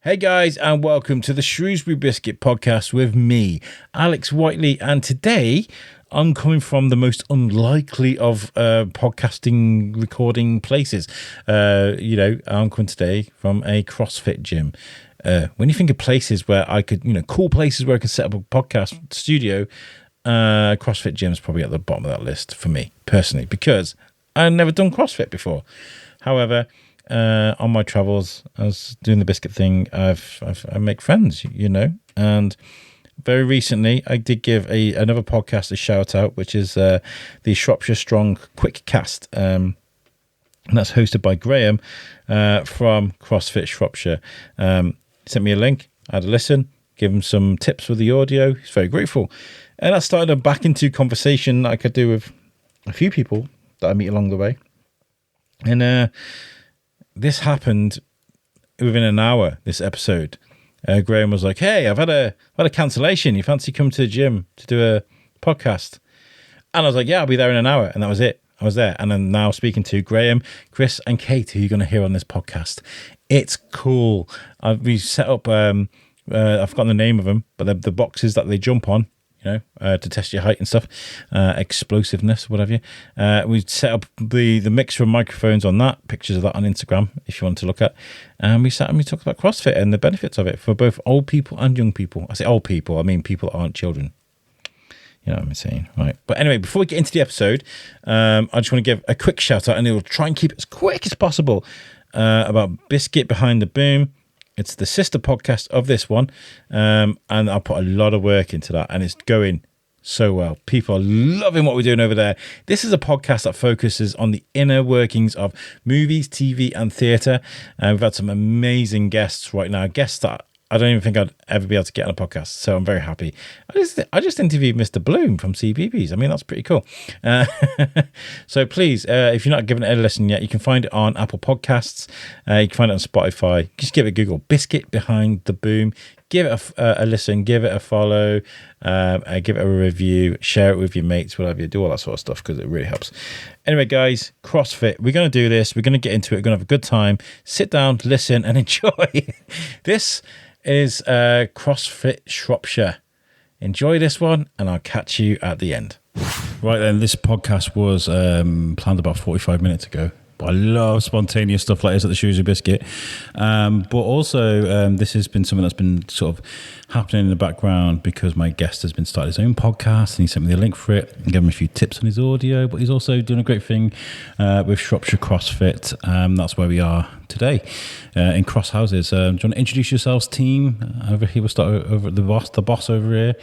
Hey guys, and welcome to the Shrewsbury Biscuit podcast with me, Alex Whiteley. And today I'm coming from the most unlikely of podcasting recording places. I'm coming today from a CrossFit gym. When you think of places where I could, cool places where I could set up a podcast studio, CrossFit gym is probably at the bottom of that list for me personally, because I've never done CrossFit before. However, on my travels, I was doing the biscuit thing. I make friends, and very recently I did give another podcast a shout out, which is the Shropshire Strong Quick Cast, and that's hosted by Graham from CrossFit Shropshire. He sent me a link. I had a listen, give him some tips for the audio. He's very grateful, and that started a back into conversation that I could do with a few people that I meet along the way, and this happened within an hour, this episode. Graham was like, hey, I've had a cancellation. You fancy coming to the gym to do a podcast? And I was like, yeah, I'll be there in an hour. And that was it. I was there. And I'm now speaking to Graham, Chris, and Kate, who you're going to hear on this podcast. It's cool. We set up, I've forgotten the name of them, but the boxes that they jump on, to test your height and stuff, explosiveness, whatever. We set up the mixer of microphones on that, pictures of that on Instagram, if you want to look at. And we sat and we talked about CrossFit and the benefits of it for both old people and young people. I say old people, I mean people that aren't children. You know what I'm saying, right? But anyway, before we get into the episode, I just want to give a quick shout out, and we'll try and keep it as quick as possible, about Biscuit Behind the Boom. It's the sister podcast of this one, and I'll put a lot of work into that, and it's going so well. People are loving what we're doing over there. This is a podcast that focuses on the inner workings of movies, TV, and theatre. We've had some amazing guests right now, guests that I don't even think I'd ever be able to get on a podcast, so I'm very happy. I just interviewed Mr. Bloom from CBBS. I mean, that's pretty cool. So please, if you're not giving it a listen yet, you can find it on Apple Podcasts. You can find it on Spotify. Just give it a Google, Biscuit Behind the Boom. Give it a listen, give it a follow, give it a review, share it with your mates, whatever you do, all that sort of stuff, because it really helps. Anyway, guys, CrossFit, we're going to do this. We're going to get into it. We're going to have a good time. Sit down, listen, and enjoy. This is CrossFit Shropshire. Enjoy this one, and I'll catch you at the end. Right then, this podcast was planned about 45 minutes ago. I love spontaneous stuff like this at the Shrewsbury Biscuit. But also, this has been something that's been sort of happening in the background because my guest has been starting his own podcast, and he sent me the link for it and gave him a few tips on his audio. But he's also doing a great thing with Shropshire CrossFit. That's where we are today, in Cross Houses. Do you want to introduce yourselves, team? Over here, we'll start over at the boss over here.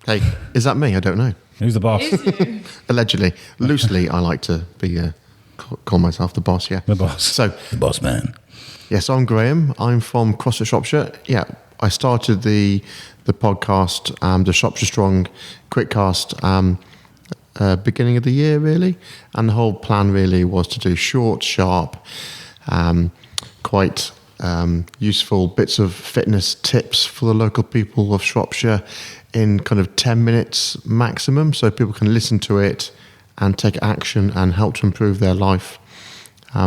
Hey, is that me? I don't know. Who's the boss? Allegedly. Loosely, I like to be... call myself the boss, yeah. The boss. So, the boss man. Yes, I'm Graham. I'm from CrossFit Shropshire. Yeah, I started the podcast, the Shropshire Strong Quickcast, beginning of the year, really. And the whole plan really was to do short, sharp, quite useful bits of fitness tips for the local people of Shropshire in kind of 10 minutes maximum, so people can listen to it and take action and help to improve their life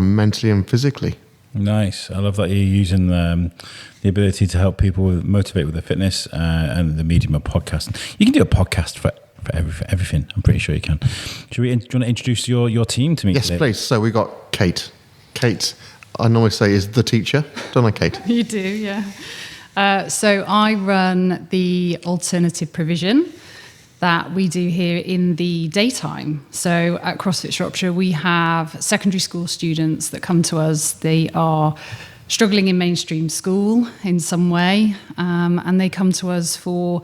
mentally and physically. Nice. I love that you're using the ability to help people motivate with their fitness and the medium of podcasting. You can do a podcast for everything. I'm pretty sure you can. Do you want to introduce your team to me? Yes, today? Please. So we got Kate. Kate, I normally say, is the teacher. Don't I, Kate? You do, yeah. So I run the alternative provision that we do here in the daytime. So at CrossFit Shropshire, we have secondary school students that come to us. They are struggling in mainstream school in some way, and they come to us for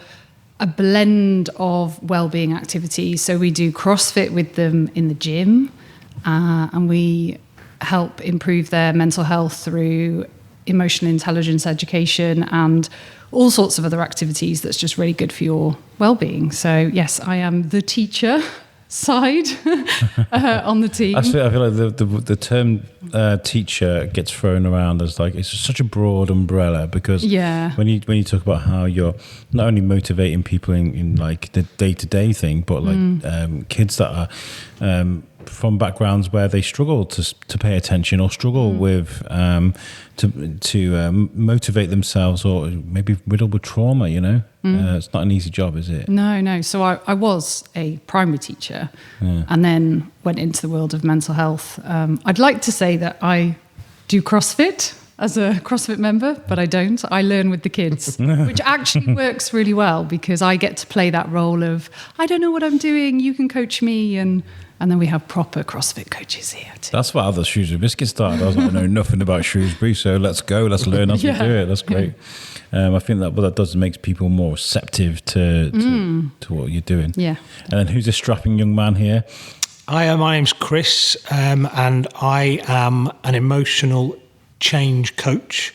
a blend of wellbeing activities. So we do CrossFit with them in the gym, and we help improve their mental health through emotional intelligence education and all sorts of other activities that's just really good for your well-being. So yes, I am the teacher side on the team. I feel like the term teacher gets thrown around as like it's such a broad umbrella, because when you talk about how you're not only motivating people in like the day-to-day thing, but like kids that are from backgrounds where they struggle to pay attention or struggle with to motivate themselves, or maybe riddled with trauma. It's not an easy job, is it? No. So I was a primary teacher, and then went into the world of mental health. I'd like to say that I do CrossFit as a CrossFit member, but I don't. I learn with the kids, which actually works really well because I get to play that role of, I don't know what I'm doing, you can coach me, and then we have proper CrossFit coaches here too. That's what the Shrewsbury Biscuit started. I was like, I know nothing about Shrewsbury, so let's go, let's learn as we do it. That's great. I think that what that does makes people more receptive to what you're doing. Yeah. And then who's this strapping young man here? Hi, my name's Chris, and I am an emotional change coach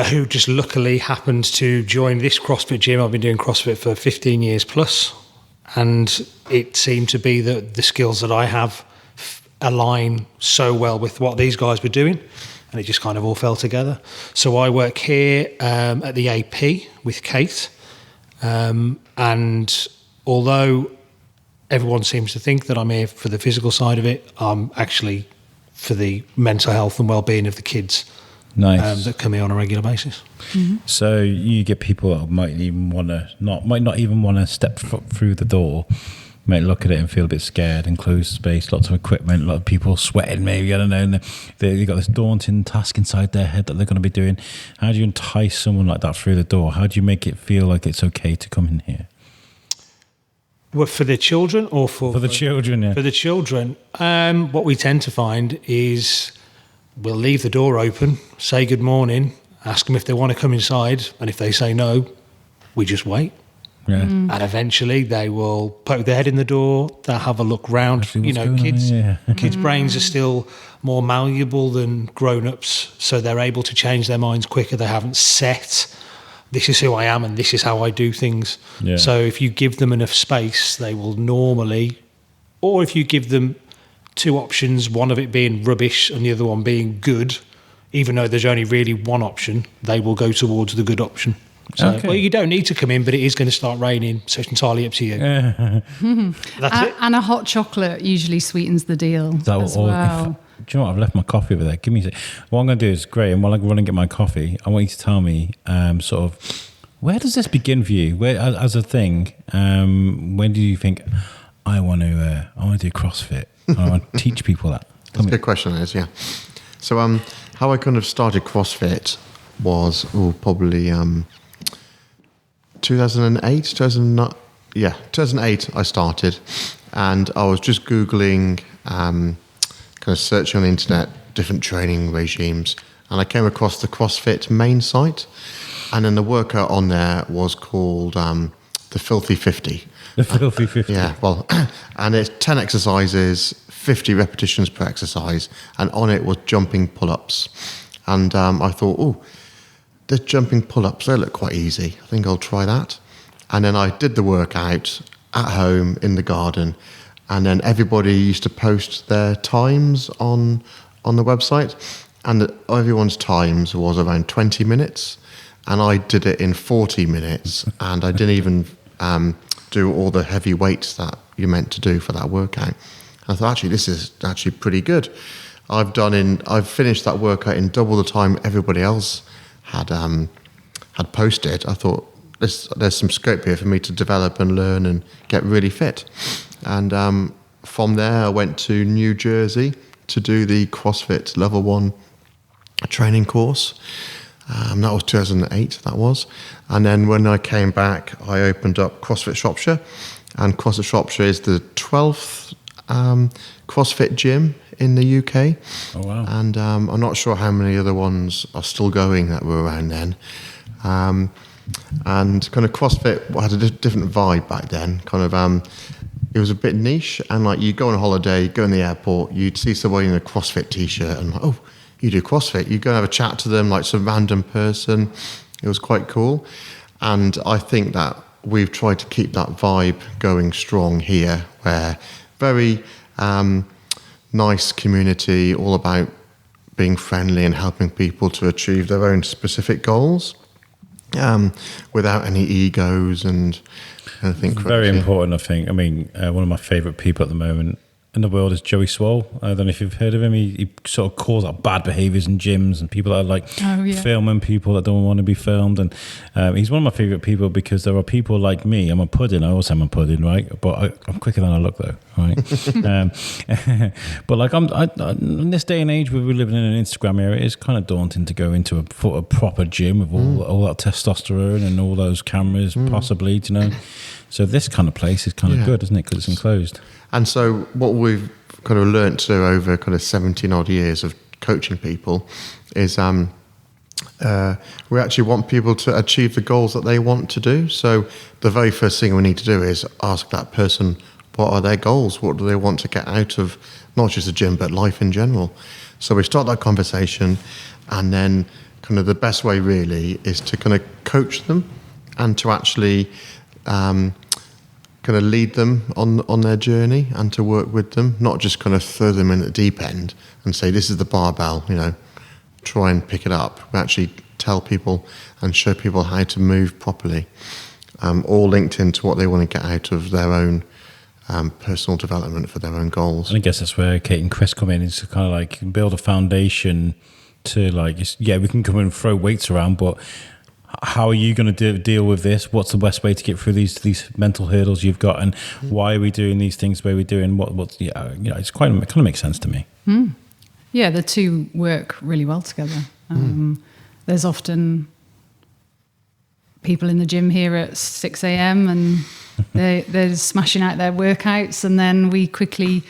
who just luckily happened to join this CrossFit gym. I've been doing CrossFit for 15 years plus, and it seemed to be that the skills that I have align so well with what these guys were doing, and it just kind of all fell together. So I work here at the AP with Kate, and although everyone seems to think that I'm here for the physical side of it, I'm actually for the mental health and well-being of the kids. Nice. That come here on a regular basis. Mm-hmm. So you get people that might not even want to step through the door, might look at it and feel a bit scared, enclosed space, lots of equipment, a lot of people sweating maybe, I don't know, and they've got this daunting task inside their head that they're going to be doing. How do you entice someone like that through the door? How do you make it feel like it's okay to come in here? Well, for the children or for the children, yeah. For the children, what we tend to find is we'll leave the door open, say good morning, ask them if they want to come inside, and if they say no, we just wait. Yeah. And eventually they will poke their head in the door, they'll have a look round. Kids' brains are still more malleable than grown-ups, so they're able to change their minds quicker. They haven't set, this is who I am and this is how I do things. Yeah. So if you give them enough space, they will normally, or if you give them two options, one of it being rubbish and the other one being good, even though there's only really one option, they will go towards the good option. So, okay. Well, you don't need to come in, but it is going to start raining, so it's entirely up to you. That's it. And a hot chocolate usually sweetens the deal as well. Do you know what? I've left my coffee over there. Give me a sec. What I'm going to do is, great, and while I run and get my coffee, I want you to tell me sort of, where does this begin for you? Where, as a thing, when do you think, I want to do CrossFit? I want to teach people that. That's a good question, that is, yeah. So how I kind of started CrossFit was probably 2008 I started, and I was just Googling, kind of searching on the internet, different training regimes, and I came across the CrossFit main site, and then the workout on there was called the Filthy 50. The Filthy 50. Yeah, well, and it's 10 exercises, 50 repetitions per exercise, and on it was jumping pull-ups. And I thought, the jumping pull-ups, they look quite easy. I think I'll try that. And then I did the workout at home in the garden, and then everybody used to post their times on the website, and everyone's times was around 20 minutes, and I did it in 40 minutes, and I didn't even do all the heavy weights that you're meant to do for that workout. And I thought, actually, this is actually pretty good. I've finished that workout in double the time everybody else had posted. I thought there's some scope here for me to develop and learn and get really fit. And from there, I went to New Jersey to do the CrossFit Level 1 training course. That was 2008, that was. And then when I came back, I opened up CrossFit Shropshire. And CrossFit Shropshire is the 12th CrossFit gym in the UK. Oh, wow. And I'm not sure how many other ones are still going that were around then. And kind of CrossFit had a different vibe back then. Kind of, it was a bit niche. And like, you go on a holiday, go in the airport, you'd see somebody in a CrossFit t-shirt and like, oh, you do CrossFit. You go and have a chat to them like some random person. It was quite cool. And I think that we've tried to keep that vibe going strong here, where very nice community, all about being friendly and helping people to achieve their own specific goals, without any egos and anything crazy. Very important, I think. I mean, one of my favourite people at the moment, in the world is Joey Swole. I don't know if you've heard of him. He sort of calls out bad behaviours in gyms and people that are like filming people that don't want to be filmed. And he's one of my favourite people because there are people like me. I'm a pudding. I always say I'm a pudding, right? But I'm quicker than I look, though, right? But like in this day and age, where we're living in an Instagram era, it's kind of daunting to go into a proper gym with all that testosterone and all those cameras, possibly, you know. So this kind of place is kind of good, isn't it? Because it's enclosed. And so what we've kind of learnt to do over kind of 17 odd years of coaching people is we actually want people to achieve the goals that they want to do. So the very first thing we need to do is ask that person, what are their goals? What do they want to get out of not just the gym, but life in general? So we start that conversation, and then kind of the best way really is to kind of coach them and to actually kind of lead them on their journey and to work with them, not just kind of throw them in at the deep end and say, this is the barbell, you know, try and pick it up. We actually tell people and show people how to move properly, all linked into what they want to get out of their own personal development for their own goals. And I guess that's where Kate and Chris come in, is to kind of like build a foundation to like, we can come in and throw weights around, but how are you going to deal with this? What's the best way to get through these mental hurdles you've got, and why are we doing these things the way we're doing? It kind of makes sense to me. Yeah, the two work really well together. There's often people in the gym here at 6 a.m. and they're smashing out their workouts, and then we quickly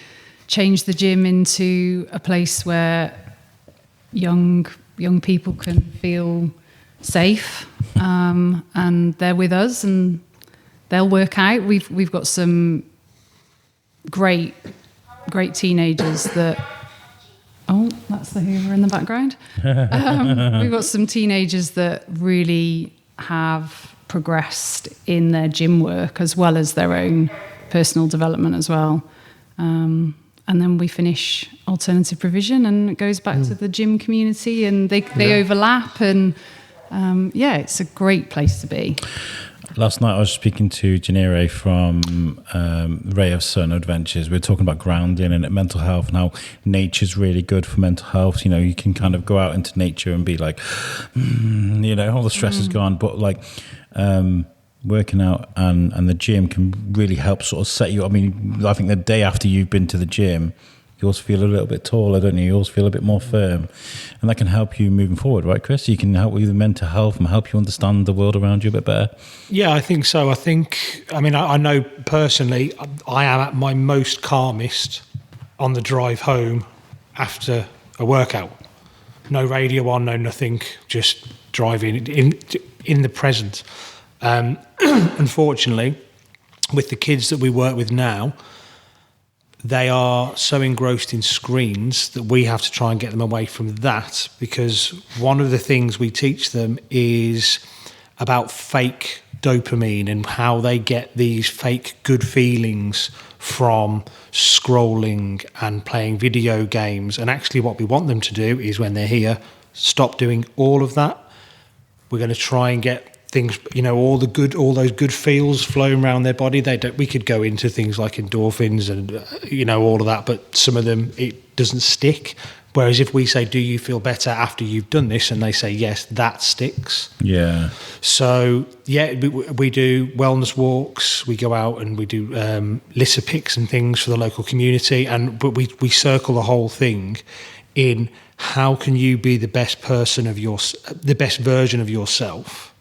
change the gym into a place where young people can feel safe, and they're with us and they'll work out. We've got some great teenagers that. Oh, that's the Hoover in the background. We've got some teenagers that really have progressed in their gym work as well as their own personal development as well. And then we finish alternative provision, and it goes back to the gym community, and they overlap, and it's a great place to be. Last night I was speaking to Janire from Ray of Sun Adventures. We were talking about grounding and mental health and how nature's really good for mental health. You know, you can kind of go out into nature and be like, all the stress is gone. But like working out and the gym can really help sort of set you. I mean, I think the day after you've been to the gym, you also feel a little bit taller, don't you? You also feel a bit more firm. And that can help you moving forward, right, Chris? You can help with mental health and help you understand the world around you a bit better. Yeah, I think so. I know personally, I am at my most calmest on the drive home after a workout. No radio on, no nothing, just driving in the present. Unfortunately, with the kids that we work with now, they are so engrossed in screens that we have to try and get them away from that, because one of the things we teach them is about fake dopamine and how they get these fake good feelings from scrolling and playing video games. And actually what we want them to do is, when they're here, stop doing all of that. We're going to try and get things, all those good feels flowing around their body. We could go into things like endorphins and all of that, but some of them it doesn't stick. Whereas if we say, do you feel better after you've done this, and they say yes, that sticks. Yeah. So we do wellness walks, we go out and we do litter picks and things for the local community, but we circle the whole thing in how can you be the best the best version of yourself.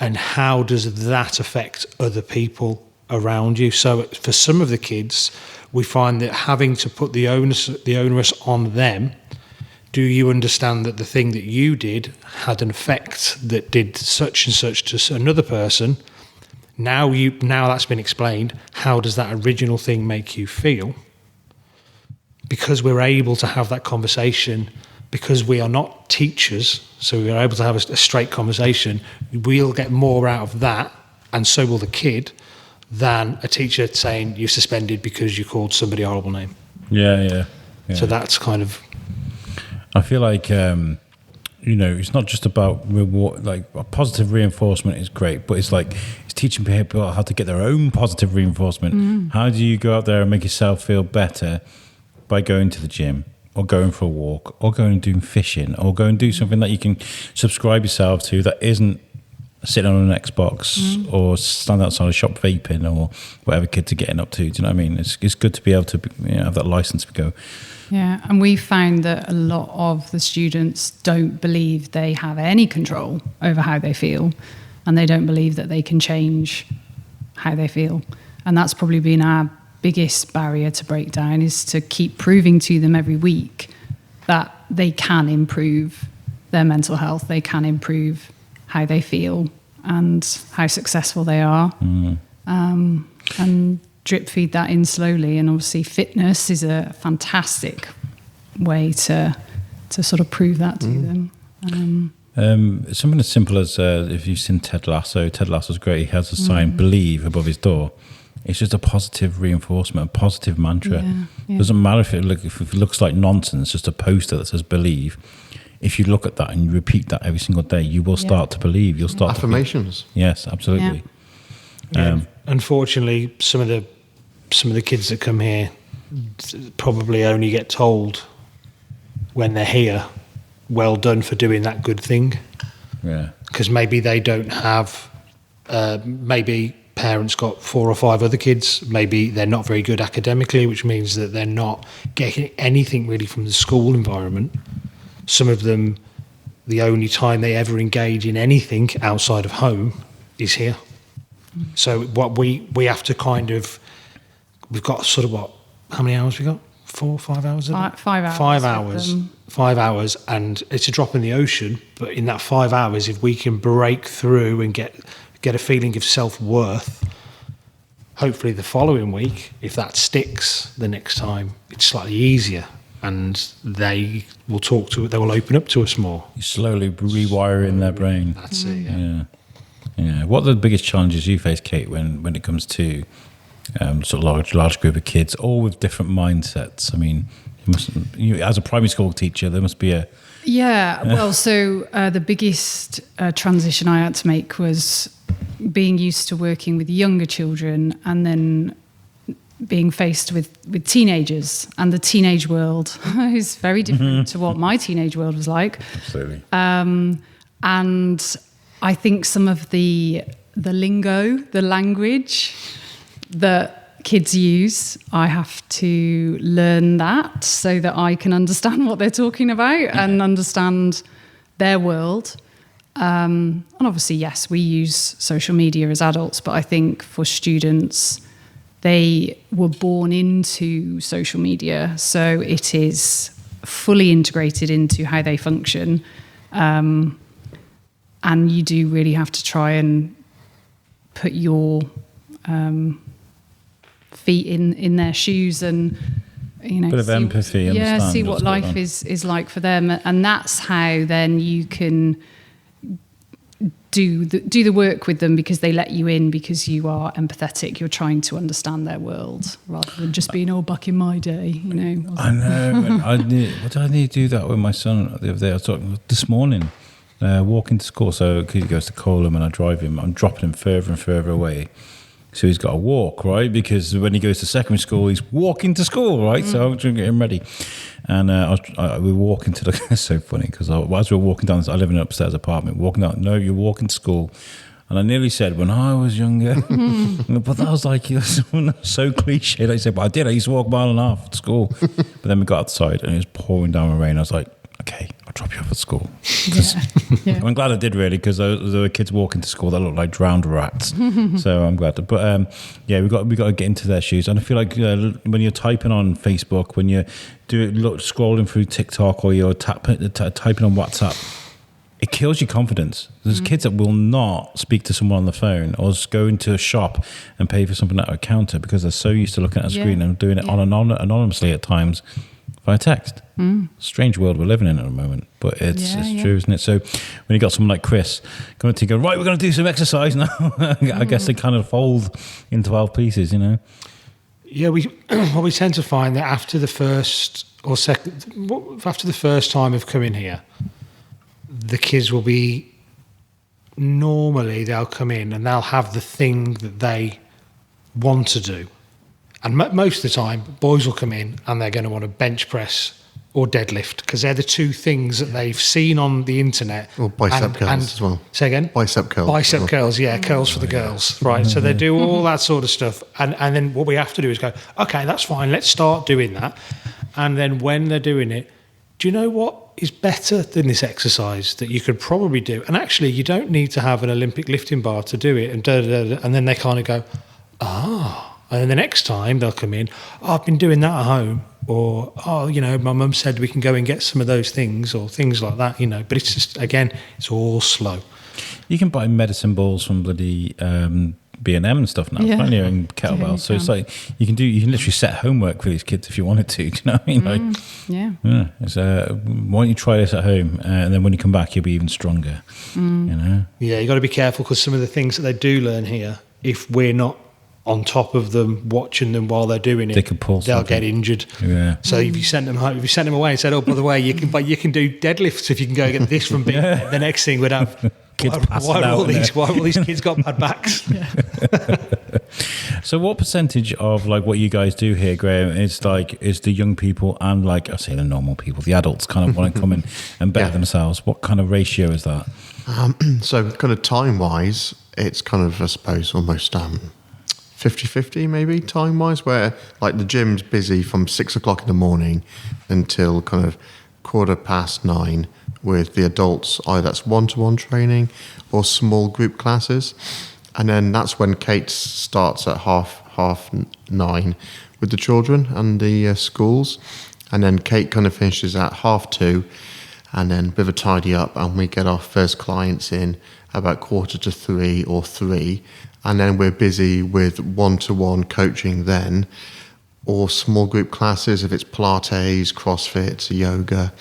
And how does that affect other people around you? So for some of the kids, we find that having to put the onus on them, do you understand that the thing that you did had an effect that did such and such to another person? Now that's been explained, how does that original thing make you feel? Because we're able to have that conversation, because we are not teachers, so we are able to have a straight conversation, we'll get more out of that, and so will the kid, than a teacher saying you're suspended because you called somebody a horrible name. Yeah. So that's kind of... I feel like it's not just about reward. Like positive reinforcement is great, but it's like it's teaching people how to get their own positive reinforcement. How do you go out there and make yourself feel better by going to the gym, or going for a walk, or going and doing fishing, or go and do something that you can subscribe yourself to that isn't sitting on an Xbox or stand outside a shop vaping or whatever kids are getting up to. Do you know what I mean? It's good to be able to have that license to go. Yeah, and we found that a lot of the students don't believe they have any control over how they feel, and they don't believe that they can change how they feel. And that's probably been our biggest barrier to break down, is to keep proving to them every week that they can improve their mental health, they can improve how they feel and how successful they are, and drip feed that in slowly. And obviously fitness is a fantastic way to sort of prove that to them. Something as simple as if you've seen Ted Lasso's great. He has a sign, believe, above his door. It's just a positive reinforcement, a positive mantra. Yeah. Doesn't matter if it looks like nonsense, just a poster that says believe. If you look at that and you repeat that every single day, you will start to believe. You'll start affirmations. Yes, absolutely. Yeah. Unfortunately, some of the kids that come here probably only get told when they're here, well done for doing that good thing. Yeah. Because maybe they don't have, maybe parents got 4 or 5 other kids. Maybe they're not very good academically, which means that they're not getting anything really from the school environment. Some of them, the only time they ever engage in anything outside of home is here. So what we have to we've got sort of how many hours we got? 4 or 5 hours? 5 hours. 5 hours. 5 hours, and it's a drop in the ocean. But in that 5 hours, if we can break through and get a feeling of self-worth, hopefully the following week, if that sticks the next time, it's slightly easier. And they will they will open up to us more. You're slowly rewiring their brain. That's it, yeah. What are the biggest challenges you face, Kate, when it comes to sort of large group of kids, all with different mindsets? I mean, as a primary school teacher, there must be a... Yeah, well, so the biggest transition I had to make was being used to working with younger children and then being faced with teenagers, and the teenage world is very different to what my teenage world was like. Absolutely. And I think some of the lingo, the language that kids use, I have to learn that so that I can understand what they're talking about and understand their world. And obviously, yes, we use social media as adults, but I think for students, they were born into social media, so it is fully integrated into how they function. And you do really have to try and put your feet in their shoes and, bit of empathy. See what life is like for them. And that's how then you can do the work with them, because they let you in because you are empathetic. You're trying to understand their world rather than just being back in my day, I know. What did I need to do that with my son the other day? I was talking this morning, walking to school. So he goes to Colham and I drive him. I'm dropping him further and further away. So he's got to walk, right? Because when he goes to secondary school, he's walking to school, right? So I'm trying to get him ready. And we were walking to the... It's so funny, because as we were walking down, I live in an upstairs apartment, walking down, no, you're walking to school. And I nearly said, when I was younger, but that was like, so cliche. Like I said, but I did. I used to walk a mile and a half to school. But then we got outside and it was pouring down with rain. I was like, okay, I'll drop you off at school. Yeah. I'm glad I did, really, because there were kids walking to school that looked like drowned rats. So I'm glad. But we got to get into their shoes. And I feel like when you're typing on Facebook, when you scrolling through TikTok, or you're typing on WhatsApp, it kills your confidence. There's kids that will not speak to someone on the phone or just go into a shop and pay for something at a counter because they're so used to looking at a screen and doing it anonymously at times via text. Strange world we're living in at the moment, but it's true, isn't it? So when you got someone like Chris going to go, right, we're going to do some exercise now, I guess they kind of fold in 12 pieces, Yeah, we tend to find that after the first time of coming here, the kids will be, normally they'll come in and they'll have the thing that they want to do. And most of the time, boys will come in and they're going to want to bench press or deadlift, because they're the two things that they've seen on the internet. Or bicep curls as well. Say again? Bicep curls. Bicep curls, yeah, curls for the girls. Right, so they do all that sort of stuff. And then what we have to do is go, okay, that's fine, let's start doing that. And then when they're doing it, do you know what is better than this exercise that you could probably do? And actually, you don't need to have an Olympic lifting bar to do it. And then they kind of go, And then the next time they'll come in, I've been doing that at home. Or, my mum said we can go and get some of those things, or things like that, But it's just, again, it's all slow. You can buy medicine balls from bloody B&M and stuff now, can't you? And kettlebells. Yeah, so it's like you can literally set homework for these kids if you wanted to. Do you know what I mean? It's, why don't you try this at home, and then when you come back, you'll be even stronger. Yeah, you got to be careful, because some of the things that they do learn here, if we're not on top of them, watching them while they're doing it, they could pull they'll something. get injured. Yeah. So if you sent them home, if you sent them away and said, "Oh, by the way, you can do deadlifts if you can go get this from B," the next thing would have Kids why have all these kids got bad backs? So what percentage of like what you guys do here, Graham, is the young people and like I say the normal people, the adults kind of want to come in and better themselves? What kind of ratio is that? So kind of time-wise, it's kind of, I suppose, almost 50-50 maybe time-wise, where like the gym's busy from 6 o'clock in the morning until kind of 9:15 with the adults. Either that's one-to-one training or small group classes. And then that's when Kate starts at half 9 with the children and the schools. And then Kate kind of finishes at 2:30, and then a bit of a tidy up, and we get our first clients in about 2:45 or 3. And then we're busy with one-to-one coaching then, or small group classes if it's Pilates, CrossFit, yoga,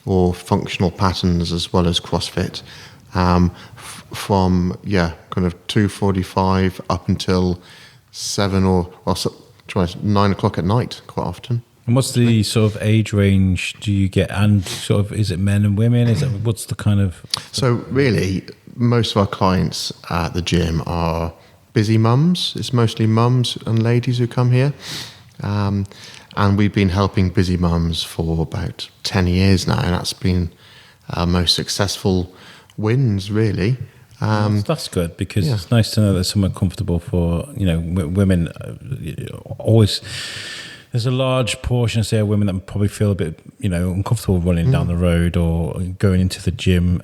or functional patterns as well as CrossFit. From kind of 2:45 up until 7 or 9 o'clock at night quite often. And what's the sort of age range do you get? And sort of, is it men and women? What's the kind of... So really, most of our clients at the gym are busy mums. It's mostly mums and ladies who come here. And we've been helping busy mums for about 10 years now. And that's been our most successful wins, really. That's good, because it's nice to know that somewhere comfortable for, women. Always... There's a large portion, say, of women that probably feel a bit, uncomfortable running down the road or going into the gym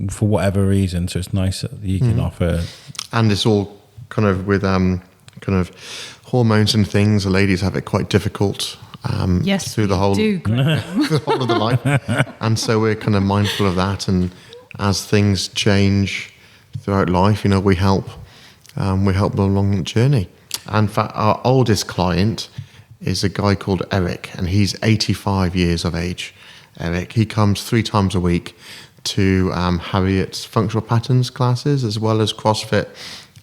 for whatever reason. So it's nice that you can offer. And it's all kind of with kind of hormones and things. The ladies have it quite difficult through the whole the whole of the life, and so we're kind of mindful of that. And as things change throughout life, we help them along the journey. And in fact, our oldest client is a guy called Eric, and he's 85 years of age. Eric, he comes 3 times a week to Harriet's functional patterns classes, as well as CrossFit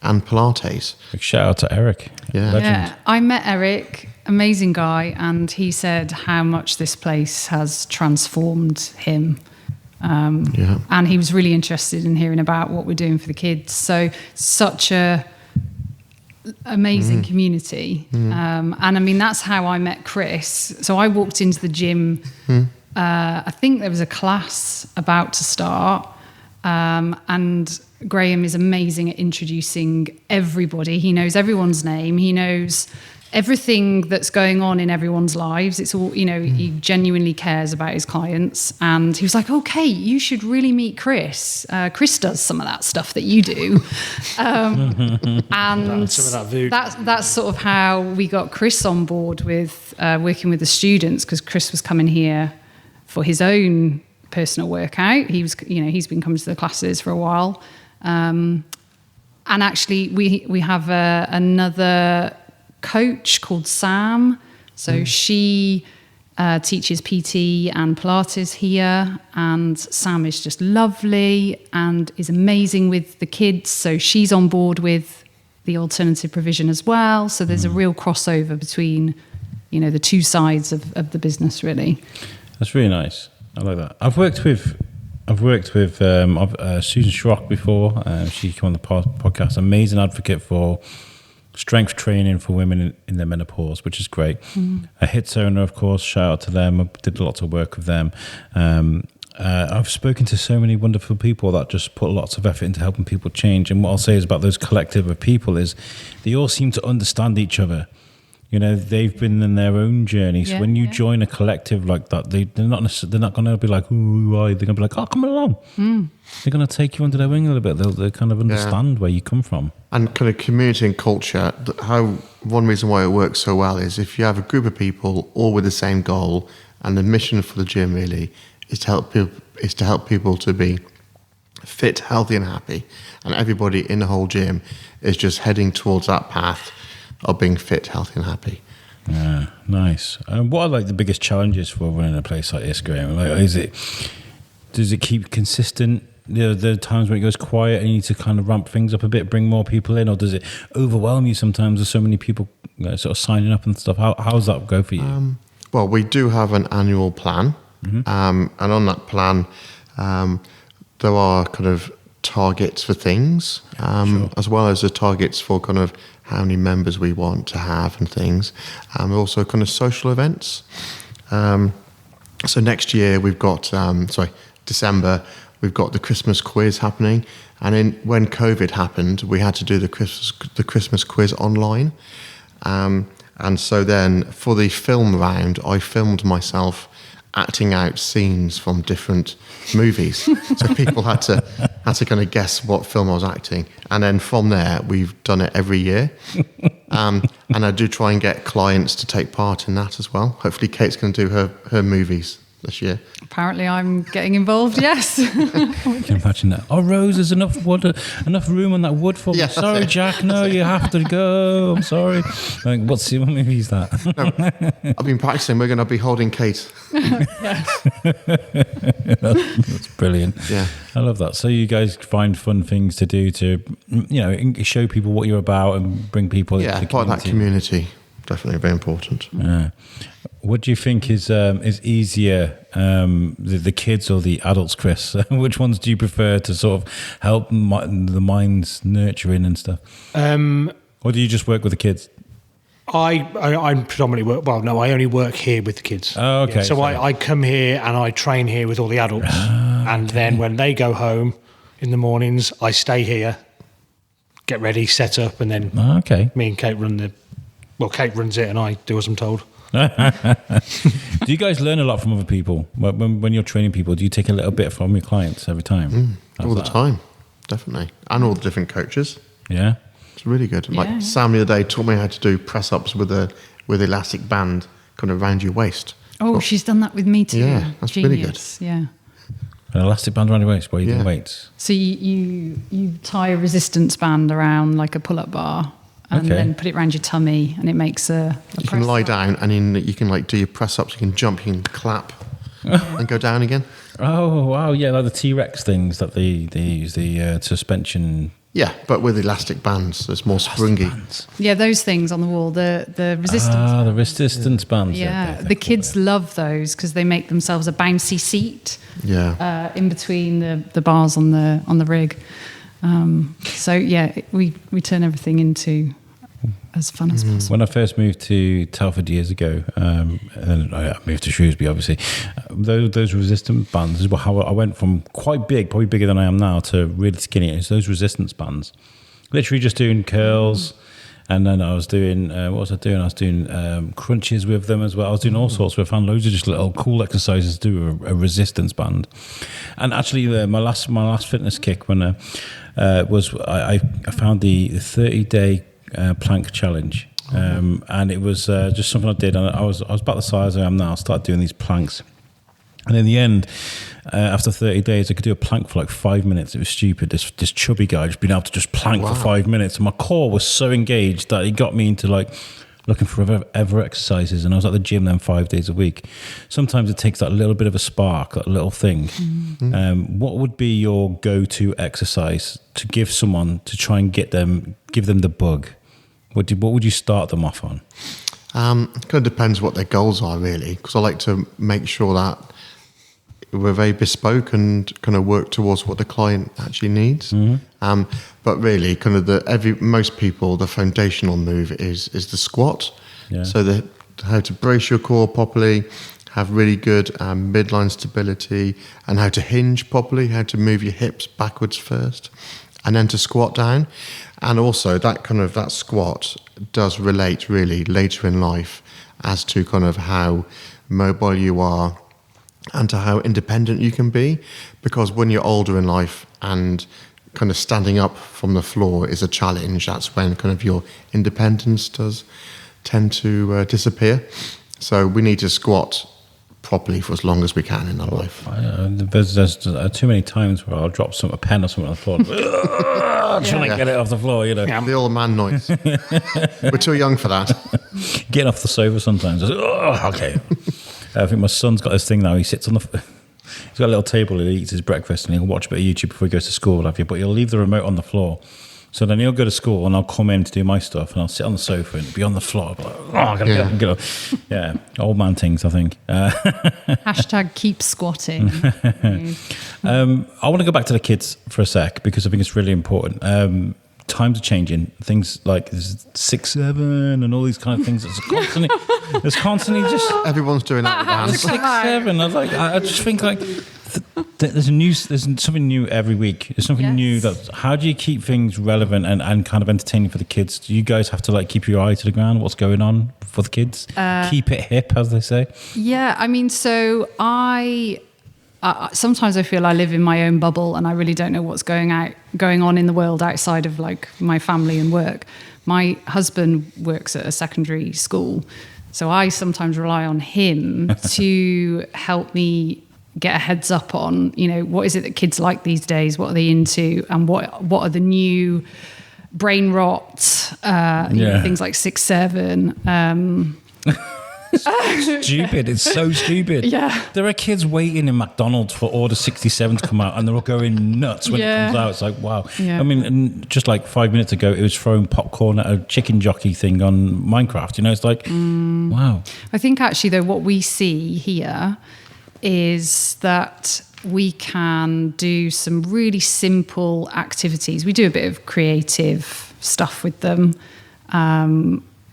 and Pilates. Big shout out to Eric. Yeah, I met Eric, amazing guy, and he said how much this place has transformed him. And he was really interested in hearing about what we're doing for the kids. So such a amazing community. And I mean, that's how I met Chris. So I walked into the gym, I think there was a class about to start, and Graham is amazing at introducing everybody. He knows everyone's name. He knows everything that's going on in everyone's lives. It's all, he genuinely cares about his clients. And he was like, okay, you should really meet Chris. Chris does some of that stuff that you do. And that's sort of how we got Chris on board with working with the students, because Chris was coming here for his own personal workout. He was, he's been coming to the classes for a while. And actually we have another coach called Sam. So she teaches PT and Pilates here, and Sam is just lovely and is amazing with the kids. So she's on board with the alternative provision as well. So there's a real crossover between, the two sides of the business, really. That's really nice. I like that. I've worked with I've worked with Susan Schrock before. She came on the podcast. Amazing advocate for strength training for women in their menopause, which is great. A HITS owner, of course, shout out to them. I did lots of work with them. I've spoken to so many wonderful people that just put lots of effort into helping people change. And what I'll say is about those collective of people is they all seem to understand each other. You know, they've been in their own journey. So when you join a collective like that, they're not going to be like, "Ooh, why?" They're going to be like, "Oh, come along." They're going to take you under their wing a little bit. They'll kind of understand where you come from. And kind of community and culture, one reason why it works so well is if you have a group of people all with the same goal, and the mission for the gym really is to help people to be fit, healthy and happy. And everybody in the whole gym is just heading towards that path of being fit, healthy and happy. Yeah, nice. What are like the biggest challenges for running a place like this, Graham? Like, does it keep consistent? You know, there are times when it goes quiet and you need to kind of ramp things up a bit, bring more people in, or does it overwhelm you sometimes? There's so many people sort of signing up and stuff. How does that go for you? Well, we do have an annual plan, and on that plan, there are kind of targets for things, as well as the targets for kind of how many members we want to have and things, and also kind of social events. So next year we've got, December, we've got the Christmas quiz happening, and when COVID happened, we had to do the Christmas quiz online. And so then for the film round, I filmed myself acting out scenes from different movies. So people had to kind of guess what film I was acting. And then from there, we've done it every year. And I do try and get clients to take part in that as well. Hopefully Kate's going to do her movies this year. Apparently I'm getting involved, yes. I can imagine that. Oh, Rose, there's enough room on that wood for me. Sorry, Jack, no, you have to go. I'm sorry. Like, what movie is that? No, I've been practicing. We're going to be holding Kate. That's brilliant. Yeah. I love that. So you guys find fun things to do to, show people what you're about and bring people into the community. Part of that community. Definitely very important. Yeah. What do you think is easier, the kids or the adults, Chris? Which ones do you prefer to sort of help the mind's nurturing and stuff? Or do you just work with the kids? I predominantly work. Well, no, I only work here with the kids. Oh, okay. Yeah, so I come here and I train here with all the adults, and then when they go home in the mornings, I stay here, get ready, set up, and then me and Kate run Kate runs it, and I do as I'm told. Do you guys learn a lot from other people when you're training people? Do you take a little bit from your clients every time? All the time, definitely, and all the different coaches. Yeah, it's really good. Like Sam the other day taught me how to do press ups with elastic band kind of around your waist. Oh, she's done that with me too. Yeah, that's really good. Yeah. An elastic band around your waist while you're doing weights. So you tie a resistance band around like a pull-up bar. And then put it around your tummy, and it makes a you can lie down, and you can like do your press ups. You can jump, you can clap, and go down again. Oh wow, yeah, like the T-Rex things that they use, the suspension. Yeah, but with elastic bands, so it's more springy. Yeah, those things on the wall, the resistance. The resistance bands. Yeah, the kids love those because they make themselves a bouncy seat. Yeah. In between the bars on the rig. So yeah, we turn everything into as fun as possible. When I first moved to Telford years ago, and then I moved to Shrewsbury, obviously, those resistance bands is how I went from quite big, probably bigger than I am now, to really skinny. It's those resistance bands. Literally just doing curls, and then I was doing, what was I doing? I was doing crunches with them as well. I was doing all sorts. I found loads of just little cool exercises to do a resistance band. And actually, my last fitness kick when I found the 30-day plank challenge, and it was just something I did. And I was about the size I am now. I started doing these planks, and in the end, after 30 days, I could do a plank for like 5 minutes. It was stupid. This chubby guy just being able to just plank for 5 minutes, and my core was so engaged that it got me into like looking for other exercises. And I was at the gym then 5 days a week. Sometimes it takes that little bit of a spark, that little thing. What would be your go-to exercise to give someone to try and give them the bug? What would you start them off on? It kind of depends what their goals are, really, because I like to make sure that we're very bespoke and kind of work towards what the client actually needs. But really, kind of most people, the foundational move is the squat. Yeah. So how to brace your core properly, have really good midline stability, and how to hinge properly, how to move your hips backwards first, and then to squat down. And also that squat does relate really later in life as to kind of how mobile you are and to how independent you can be. Because when you're older in life and kind of standing up from the floor is a challenge, that's when kind of your independence does tend to disappear. So we need to squat properly for as long as we can in our life. There's too many times where I'll drop a pen or something on the floor, trying to get it off the floor, The old man noise. We're too young for that. Getting off the sofa sometimes. Okay. I think my son's got this thing now. He sits on he's got a little table. He eats his breakfast and he'll watch a bit of YouTube before he goes to school. But he'll leave the remote on the floor. So then he'll go to school and I'll come in to do my stuff and I'll sit on the sofa and be on the floor. Like, I gotta get up and get up. Yeah, old man things, I think. Hashtag keep squatting. I want to go back to the kids for a sec because I think it's really important. Times are changing. Things like 6'7" and all these kind of things. There's constantly just Everyone's doing that with the hands. 6'7". I just think like there's something new every week. There's something new. How do you keep things relevant and kind of entertaining for the kids? Do you guys have to like keep your eye to the ground? What's going on for the kids? Keep it hip, as they say. Yeah, I mean, so sometimes I feel I live in my own bubble and I really don't know what's going on in the world outside of like my family and work. My husband works at a secondary school, so I sometimes rely on him to help me get a heads up on, what is it that kids like these days? What are they into? And what are the new brain rot, things like 6'7". Stupid. It's so stupid. Yeah. There are kids waiting in McDonald's for Order 67 to come out and they're all going nuts when it comes out. It's like, wow. Yeah. I mean, and just like 5 minutes ago, it was throwing popcorn at a chicken jockey thing on Minecraft. It's like, wow. I think actually, though, what we see here is that we can do some really simple activities. We do a bit of creative stuff with them.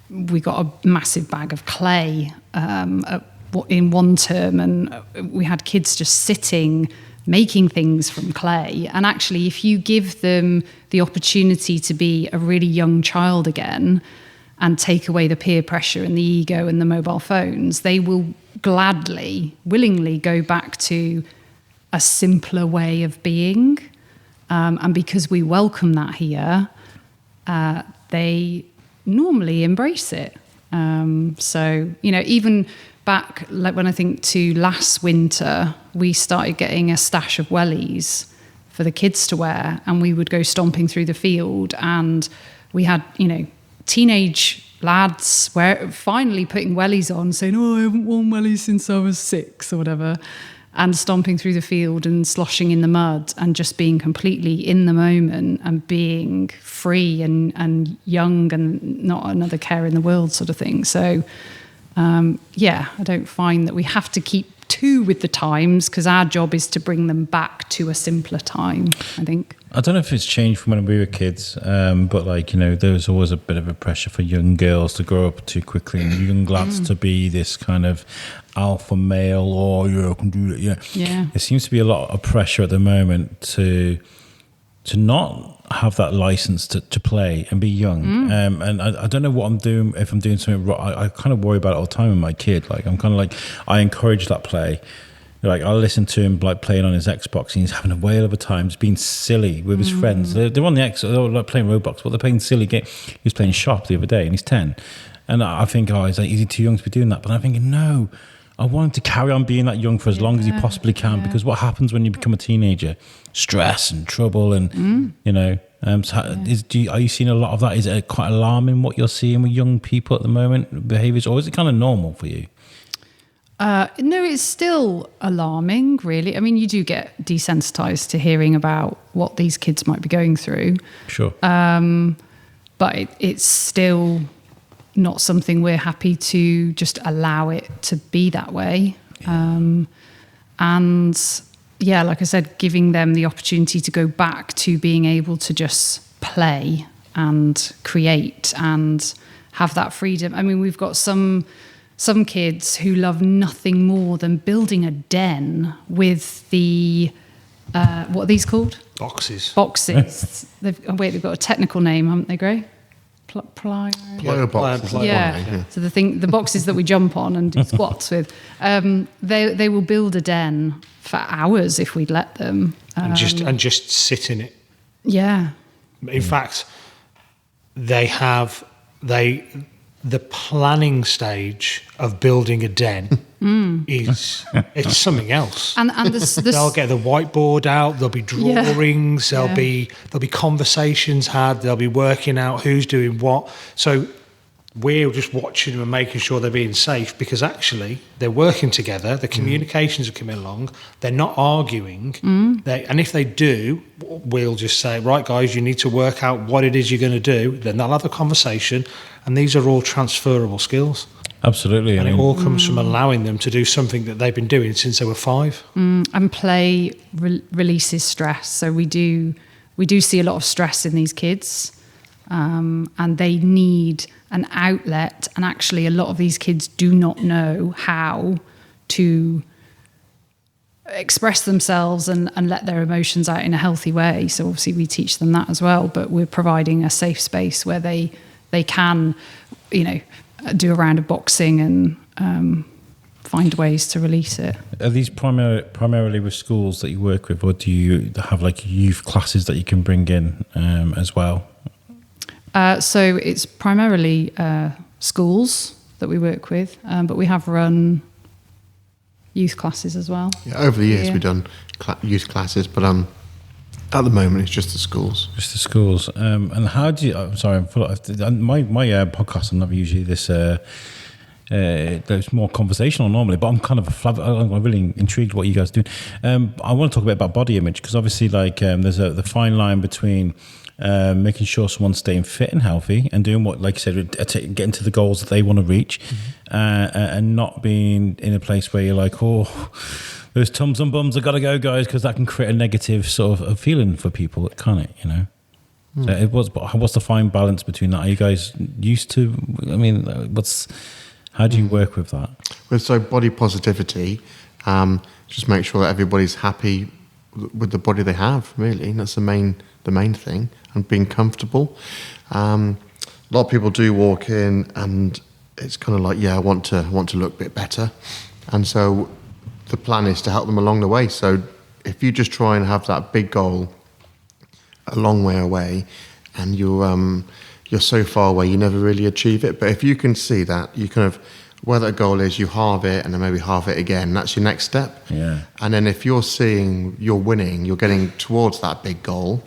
We got a massive bag of clay in one term, and we had kids just sitting, making things from clay. And actually, if you give them the opportunity to be a really young child again and take away the peer pressure and the ego and the mobile phones, they will willingly go back to a simpler way of being. And because we welcome that here, they normally embrace it. So, even back, like when I think to last winter, we started getting a stash of wellies for the kids to wear, and we would go stomping through the field, and we had, teenage lads finally putting wellies on, saying, I haven't worn wellies since I was 6 or whatever, and stomping through the field and sloshing in the mud and just being completely in the moment and being free and young and not another care in the world sort of thing. So, I don't find that we have to keep too with the times, because our job is to bring them back to a simpler time, I think. I don't know if it's changed from when we were kids, but there was always a bit of a pressure for young girls to grow up too quickly and young lads to be this kind of alpha male, I can do it. Yeah. There seems to be a lot of pressure at the moment to not have that license to play and be young. And I don't know what I'm doing, if I'm doing something wrong. I kind of worry about it all the time with my kid. Like, I'm kind of like, I encourage that play. Like, I listen to him like playing on his Xbox and he's having a whale of a time. He's being silly with his friends. They're on the Xbox, they're like playing Roblox, but they're playing silly game. He was playing Sharp the other day and he's 10. And I think, is he too young to be doing that? But I'm thinking, no, I want him to carry on being that young for as long as he possibly can, because what happens when you become a teenager? Stress and trouble and, are you seeing a lot of that? Is it quite alarming what you're seeing with young people at the moment, behaviours, or is it kind of normal for you? No, it's still alarming, really. I mean, you do get desensitized to hearing about what these kids might be going through. Sure. But it's still not something we're happy to just allow it to be that way. Yeah. And yeah, like I said, giving them the opportunity to go back to being able to just play and create and have that freedom. I mean, we've got some kids who love nothing more than building a den with the what are these called? Boxes. They've got a technical name, haven't they, Gray? Plyo boxes. Yeah. So the boxes that we jump on and do squats with, they will build a den for hours if we'd let them. And just sit in it. Yeah. In fact, the planning stage of building a den it's something else. And they'll get the whiteboard out. There'll be drawings. There'll be conversations had. They'll be working out who's doing what. So we're just watching them and making sure they're being safe, because actually they're working together. The communications are coming along. They're not arguing. And if they do, we'll just say, right, guys, you need to work out what it is you're going to do. Then they'll have a conversation. And these are all transferable skills. Absolutely. And it all comes from allowing them to do something that they've been doing since they were 5. And play releases stress. So we do see a lot of stress in these kids. And they need an outlet, and actually a lot of these kids do not know how to express themselves and let their emotions out in a healthy way. So obviously we teach them that as well, but we're providing a safe space where they can, do a round of boxing and find ways to release it. Are these primarily with schools that you work with, or do you have like youth classes that you can bring in as well? So it's primarily schools that we work with, but we have run youth classes as well. Yeah, over the years we've done youth classes, but at the moment it's just the schools. Just the schools. And how do you? I'm sorry, my podcast. I'm not usually this. There's more conversational normally, but I'm really intrigued what you guys are doing. I want to talk a bit about body image, because obviously, there's the fine line between making sure someone's staying fit and healthy and doing what, like you said, getting to the goals that they want to reach, and not being in a place where you're like, oh, those tums and bums have got to go, guys, because that can create a negative sort of a feeling for people, can't it? So what's the fine balance between that? Are you guys used to? I mean, how do you work with that? So body positivity, just make sure that everybody's happy with the body they have. Really, that's the main thing, and being comfortable. A lot of people do walk in, and it's kind of like, I want to look a bit better, and so the plan is to help them along the way. So if you just try and have that big goal a long way away, and you're so far away, you never really achieve it. But if you can see that, you kind of, where that goal is, you halve it and then maybe halve it again. That's your next step. Yeah. And then if you're seeing you're winning, you're getting towards that big goal,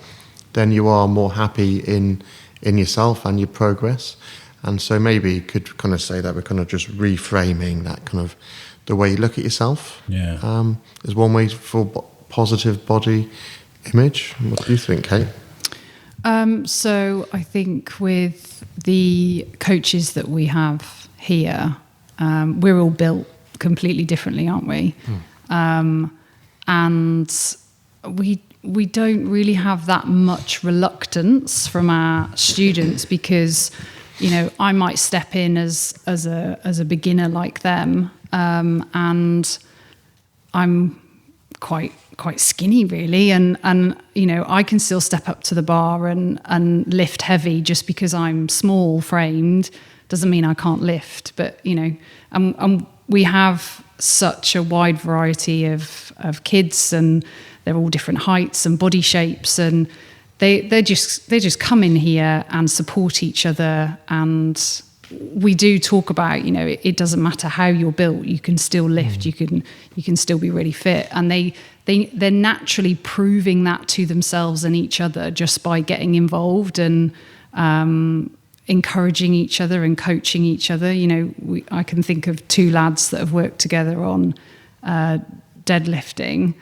then you are more happy in yourself and your progress. And so maybe you could kind of say that we're kind of just reframing that kind of the way you look at yourself. Yeah. Is one way for positive body image. What do you think, Kate? So I think with the coaches that we have here, we're all built completely differently, aren't we? And we don't really have that much reluctance from our students, because I might step in as a beginner like them, and I'm quite skinny really, and I can still step up to the bar and lift heavy. Just because I'm small framed doesn't mean I can't lift. But and we have such a wide variety of kids, and they're all different heights and body shapes, and they just come in here and support each other. And we do talk about, it doesn't matter how you're built, you can still lift, you can still be really fit. And they're naturally proving that to themselves and each other just by getting involved and encouraging each other and coaching each other. I can think of 2 lads that have worked together on deadlifting,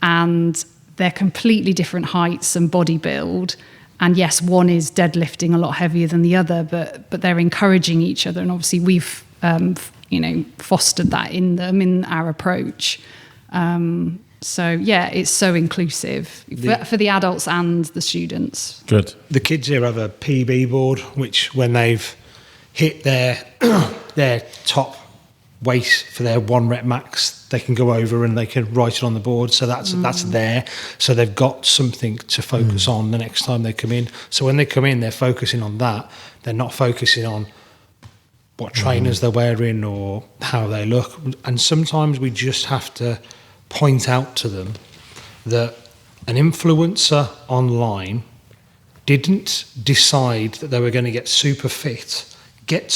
and they're completely different heights and body build. And yes, one is deadlifting a lot heavier than the other, but they're encouraging each other. And obviously we've, fostered that in them, in our approach. So yeah, it's so inclusive for the adults and the students. Good. The kids here have a PB board, which when they've hit their their top weight for their 1 rep max, they can go over and they can write it on the board. So that's there. So they've got something to focus on the next time they come in. So when they come in, they're focusing on that. They're not focusing on what trainers they're wearing or how they look. And sometimes we just have to point out to them that an influencer online didn't decide that they were going to get super fit, get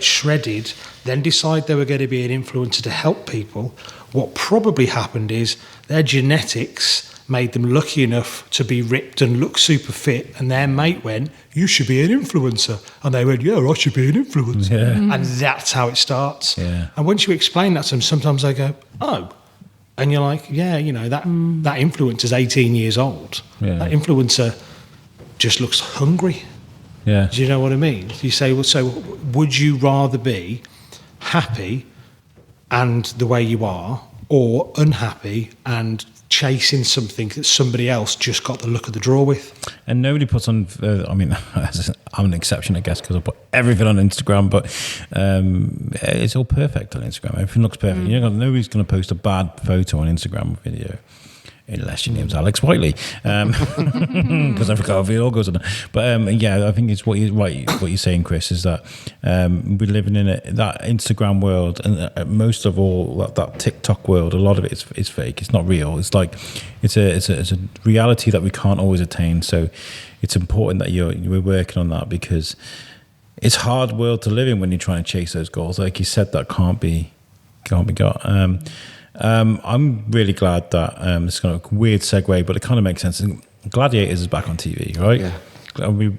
shredded, then decide they were going to be an influencer to help people. What probably happened is their genetics made them lucky enough to be ripped and look super fit, and their mate went, "You should be an influencer," and they went, "Yeah, I should be an influencer." Yeah. And that's how it starts. Yeah. And once you explain that to them, sometimes they go, "Oh," and you're like, "Yeah, you know, that influencer's 18 years old. Yeah. That influencer just looks hungry." Yeah. Do you know what I mean? You say, well, so would you rather be happy and the way you are, or unhappy and chasing something that somebody else just got the look of the draw with? And nobody puts on, I mean, I'm an exception, I guess, because I put everything on Instagram, but it's all perfect on Instagram. Everything looks perfect. Nobody's going to post a bad photo on Instagram or video. Unless your name's Alex Whiteley, because I forgot if it all goes on. But yeah, I think it's what you're saying, Chris, is that we're living in that Instagram world, and most of all that TikTok world. A lot of it is fake. It's not real. It's like it's a reality that we can't always attain. So it's important that we're working on that, because it's a hard world to live in when you're trying to chase those goals. Like you said, that can't be got. I'm really glad that it's kind of a weird segue, but it kind of makes sense. Gladiators is back on TV, right? Yeah.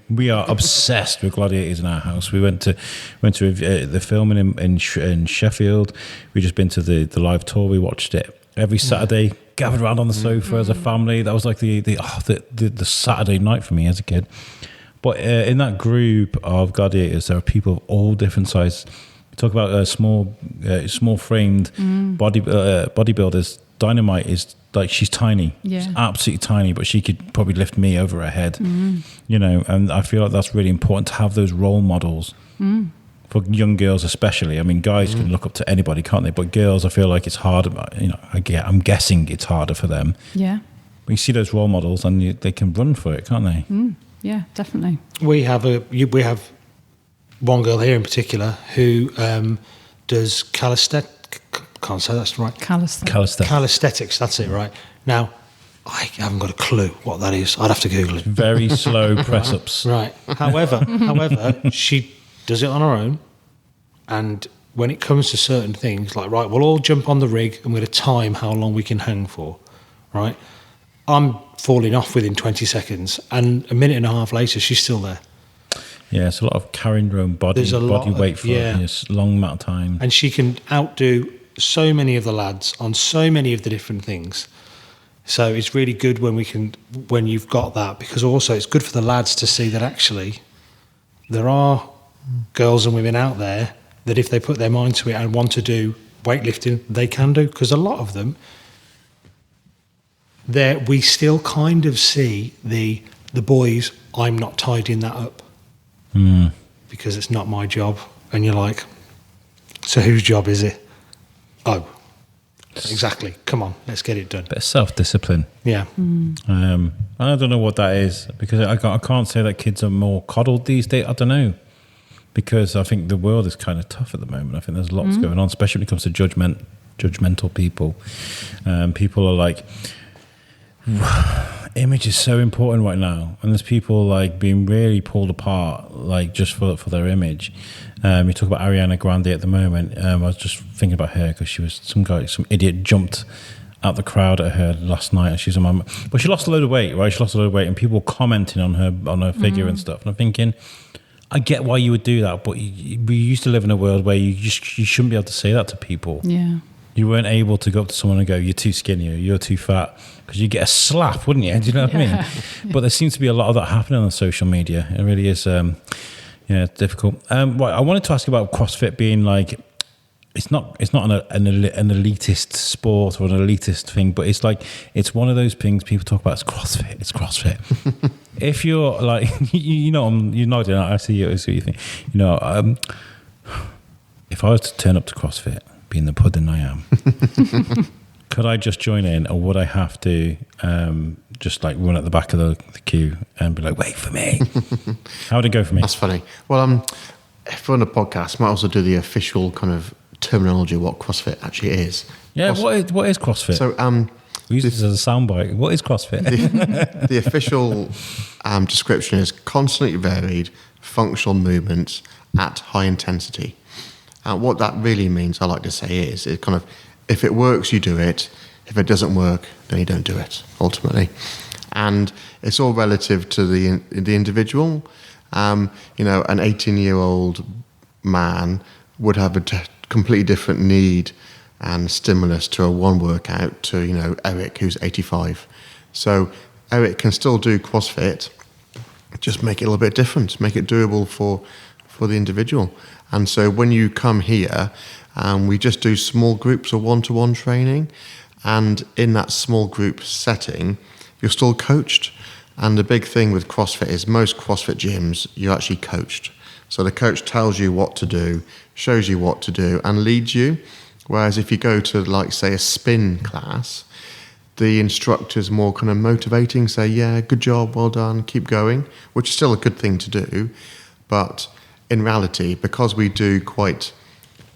We are obsessed with Gladiators in our house. We went to the filming in Sheffield. We just been to the live tour. We watched it every Saturday, gathered around on the sofa as a family. That was like the Saturday night for me as a kid. But in that group of gladiators, there are people of all different sizes. Talk about small framed bodybuilders. Dynamite is like, she's tiny, she's absolutely tiny, but she could probably lift me over her head. And I feel like that's really important to have those role models for young girls, especially. I mean, guys can look up to anybody, can't they? But girls, I feel like it's harder. I'm guessing it's harder for them. Yeah, but you see those role models, and they can run for it, can't they? Yeah, definitely. We have one girl here in particular who does calisthenics. Can't say that's right. Calisthenics, that's it, right. Now, I haven't got a clue what that is. I'd have to Google it. Very slow press-ups. Right. However, she does it on her own, and when it comes to certain things, like, right, we'll all jump on the rig and we're going to time how long we can hang for, right? I'm falling off within 20 seconds, and a minute and a half later, she's still there. Yeah, it's a lot of carrying your own body weight for a long amount of time. And she can outdo so many of the lads on so many of the different things. So it's really good when you've got that, because also it's good for the lads to see that actually there are girls and women out there that if they put their mind to it and want to do weightlifting, they can do. Because a lot of them, we still kind of see the boys, I'm not tidying that up. Because it's not my job. And you're like, so whose job is it? Oh, exactly. Come on, let's get it done. Bit of self-discipline. Yeah. I don't know what that is, because I can't say that kids are more coddled these days. I don't know, because I think the world is kind of tough at the moment. I think there's lots going on, especially when it comes to judgmental people. People are like, image is so important right now, and there's people like being really pulled apart, like just for their image. You talk about Ariana Grande at the moment. I was just thinking about her because she was some idiot jumped out the crowd at her last night, and she's on my. But she lost a load of weight, right? She lost a load of weight, and people were commenting on her figure and stuff. And I'm thinking, I get why you would do that, but we used to live in a world where you shouldn't be able to say that to people. Yeah. You weren't able to go up to someone and go, "You're too skinny," or "You're too fat," because you get a slap, wouldn't you? Do you know what I mean? But there seems to be a lot of that happening on social media. It really is, difficult. Right, I wanted to ask about CrossFit being like, it's not an elitist sport or an elitist thing, but it's like, it's one of those things people talk about. It's CrossFit. If you're like, you're nodding. I see you. I see what you think. If I was to turn up to CrossFit, being the pudding I am, could I just join in, or would I have to just like run at the back of the queue and be like, wait for me? How would it go for me? That's funny. Well, if we're on a podcast, might also do the official kind of terminology of what CrossFit actually is. Yeah, what is CrossFit? So we use this as a soundbite. What is CrossFit? The official description is constantly varied functional movements at high intensity. What that really means, I like to say, is it kind of, if it works, you do it. If it doesn't work, then you don't do it, ultimately. And it's all relative to the individual. An 18-year-old man would have a completely different need and stimulus to a one workout to, Eric, who's 85. So Eric can still do CrossFit, just make it a little bit different, make it doable for the individual. And so when you come here, we just do small groups of one-to-one training. And in that small group setting, you're still coached. And the big thing with CrossFit is most CrossFit gyms, you're actually coached. So the coach tells you what to do, shows you what to do, and leads you. Whereas if you go to, like, say, a spin class, the instructor's more kind of motivating, say, yeah, good job, well done, keep going, which is still a good thing to do. But in reality, because we do quite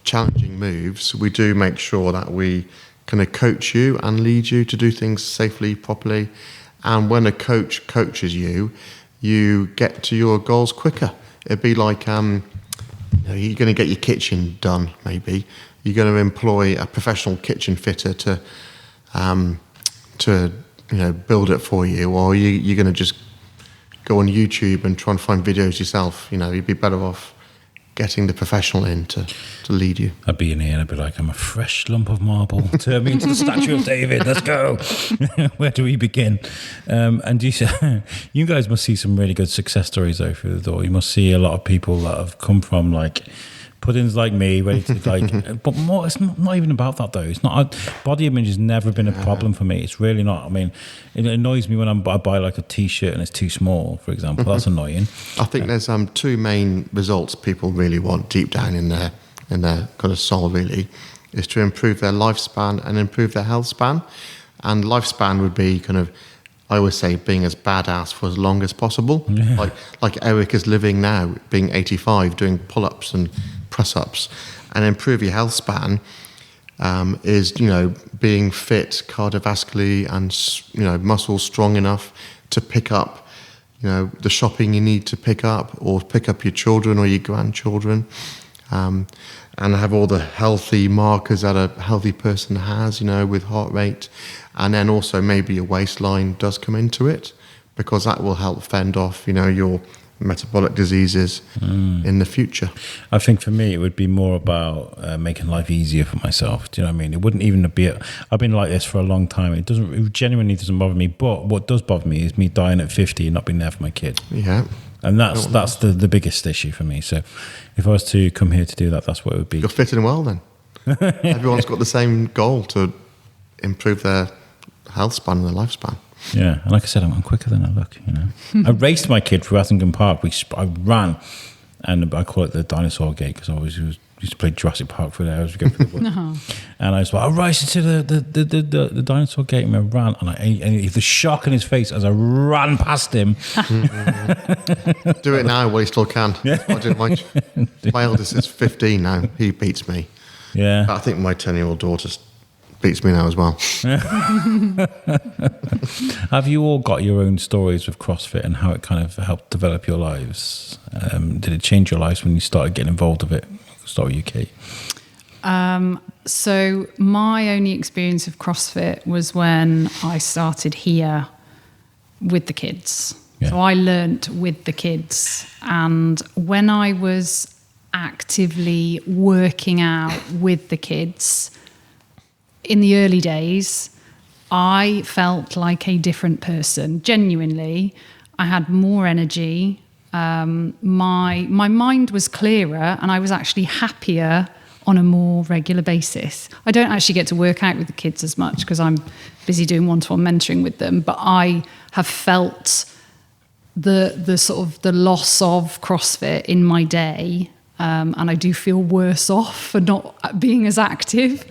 challenging moves, we do make sure that we kind of coach you and lead you to do things safely, properly. And when a coach coaches you, you get to your goals quicker. It'd be like, you're going to get your kitchen done, maybe. You're going to employ a professional kitchen fitter to build it for you, or you're going to just go on YouTube and try and find videos yourself. You'd be better off getting the professional in to lead you. I'd be in here and I'd be like, I'm a fresh lump of marble. Turn me into the statue of David. Let's go. Where do we begin? And you guys must see some really good success stories though through the door. You must see a lot of people that have come from like puddings like me, ready to like, but more, it's not even about that though. It's not, body image has never been a problem for me. It's really not. I mean, it annoys me when I buy like a t-shirt and it's too small, for example. That's annoying. I think there's two main results people really want deep down in their kind of soul, really, is to improve their lifespan and improve their health span. And lifespan would be kind of, I always say, being as badass for as long as possible. Yeah. Like Eric is living now, being 85, doing pull-ups and press-ups. And improve your health span is, being fit cardiovascularly and, muscles strong enough to pick up, the shopping you need to pick up, or pick up your children or your grandchildren. And have all the healthy markers that a healthy person has, with heart rate. And then also maybe your waistline does come into it, because that will help fend off, your metabolic diseases in the future. I think for me, it would be more about making life easier for myself. Do you know what I mean? It wouldn't even be, I've been like this for a long time. It genuinely doesn't bother me. But what does bother me is me dying at 50 and not being there for my kid. Yeah. And that's the biggest issue for me. So if I was to come here to do that, that's what it would be. You're fitting well then. Everyone's got the same goal to improve their health span and their lifespan. Yeah, and like I said, I'm quicker than I look, I raced my kid through Athingham Park. I ran, and I call it the dinosaur gate because I always used to play Jurassic Park for there as we go through the woods. No. And I was like, I raced into the dinosaur gate and I ran, and the shock in his face as I ran past him. Do it now while you still can. Yeah. My eldest is 15 now. He beats me. Yeah. I think my 10-year-old daughter beats me now as well. Have you all got your own stories with CrossFit and how it kind of helped develop your lives? Did it change your lives when you started getting involved with it? Start with UK. So my only experience of CrossFit was when I started here with the kids. Yeah. So I learnt with the kids. And when I was actively working out with the kids in the early days, I felt like a different person. Genuinely, I had more energy. My mind was clearer, and I was actually happier on a more regular basis. I don't actually get to work out with the kids as much because I'm busy doing one-to-one mentoring with them, but I have felt the sort of the loss of CrossFit in my day, and I do feel worse off for not being as active.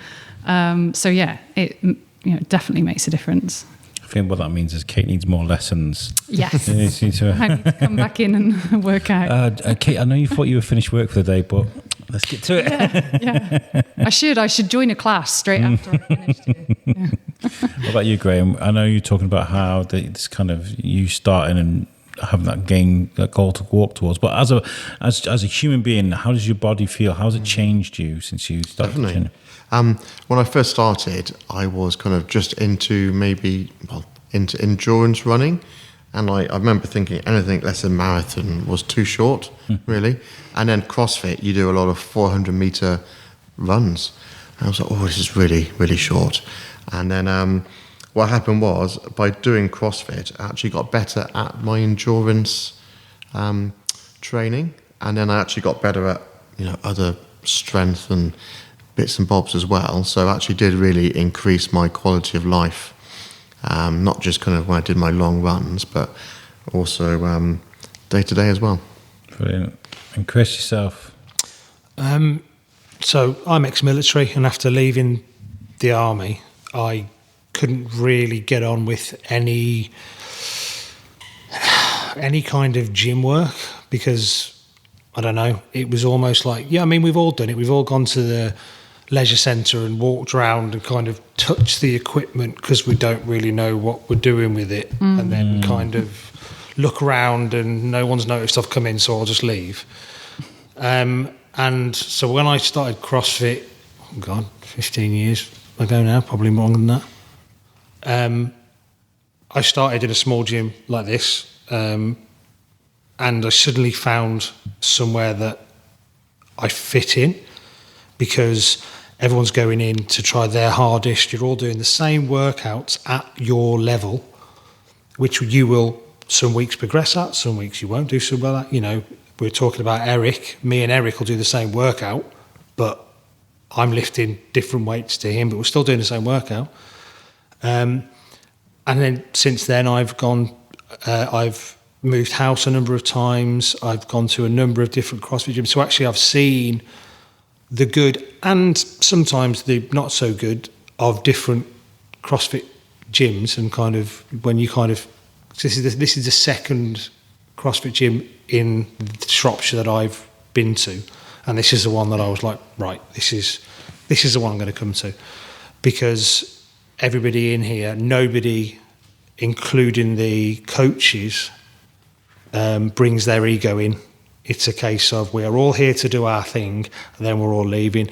So yeah, it definitely makes a difference. I think what that means is Kate needs more lessons. Yes. I need I need to come back in and work out. Kate, I know you thought you were finished work for the day, but let's get to it. Yeah. I should join a class straight after I finished it. Yeah. What about you, Graham? I know you're talking about how this kind of you starting and having that goal to walk towards. But as a human being, how does your body feel? How has it changed you since you started? Definitely. When I first started, I was kind of just into endurance running. And I remember thinking anything less than marathon was too short, really. And then CrossFit, you do a lot of 400-meter runs. And I was like, oh, this is really, really short. And then what happened was, by doing CrossFit, I actually got better at my endurance training. And then I actually got better at, other strength and bits and bobs as well. So I actually did really increase my quality of life. Not just kind of when I did my long runs, but also day to day as well. Brilliant. And Chris, yourself? So I'm ex-military, and after leaving the army, I couldn't really get on with any kind of gym work because, I don't know, it was almost like, we've all done it. We've all gone to the leisure centre and walked around and kind of touched the equipment because we don't really know what we're doing with it. And then kind of look around and no one's noticed I've come in, so I'll just leave. And so when I started CrossFit, 15 years ago now, probably more than that, I started in a small gym like this, and I suddenly found somewhere that I fit in because everyone's going in to try their hardest. You're all doing the same workouts at your level, which you will some weeks progress at, some weeks you won't do so well at. We're talking about Eric. Me and Eric will do the same workout, but I'm lifting different weights to him, but we're still doing the same workout. And then since then, I've moved house a number of times. I've gone to a number of different CrossFit gyms. So actually, I've seen the good and sometimes the not so good of different CrossFit gyms, and kind of when you kind of this is the second CrossFit gym in Shropshire that I've been to, and this is the one that I was like, right, this is the one I'm going to come to, because everybody in here, nobody, including the coaches, brings their ego in. It's a case of we are all here to do our thing, and then we're all leaving.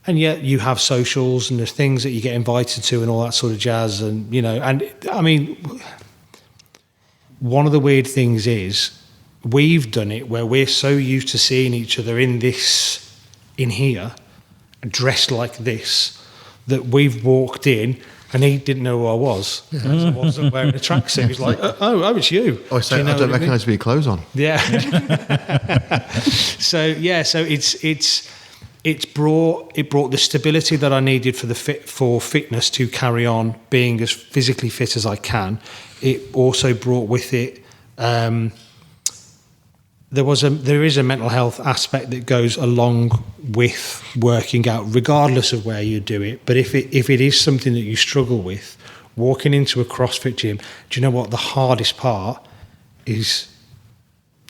And yet you have socials and there's things that you get invited to and all that sort of jazz. And, and I mean, one of the weird things is we've done it where we're so used to seeing each other in here, dressed like this, that we've walked in and he didn't know who I was. Yeah. I wasn't wearing a tracksuit. He was like, oh, it's you. I say, I don't recognise your clothes on. Yeah. So it brought the stability that I needed for fitness to carry on being as physically fit as I can. It also brought with it there is a mental health aspect that goes along with working out, regardless of where you do it. But if it is something that you struggle with, walking into a CrossFit gym, do you know what the hardest part is?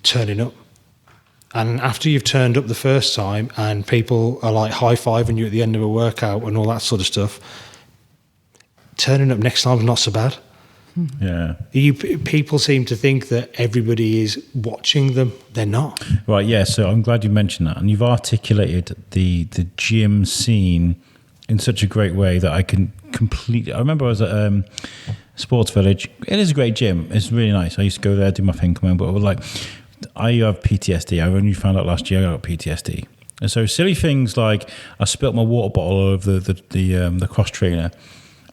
Turning up. And after you've turned up the first time and people are like high-fiving you at the end of a workout and all that sort of stuff, turning up next time is not so bad. Yeah. People seem to think that everybody is watching them. They're not. Right, yeah, so I'm glad you mentioned that. And you've articulated the gym scene in such a great way that I can completely... I remember I was at Sports Village. It is a great gym. It's really nice. I used to go there, do my thing, come home. But I was like, I have PTSD. I only found out last year I got PTSD. And so silly things like I spilt my water bottle all over the cross trainer.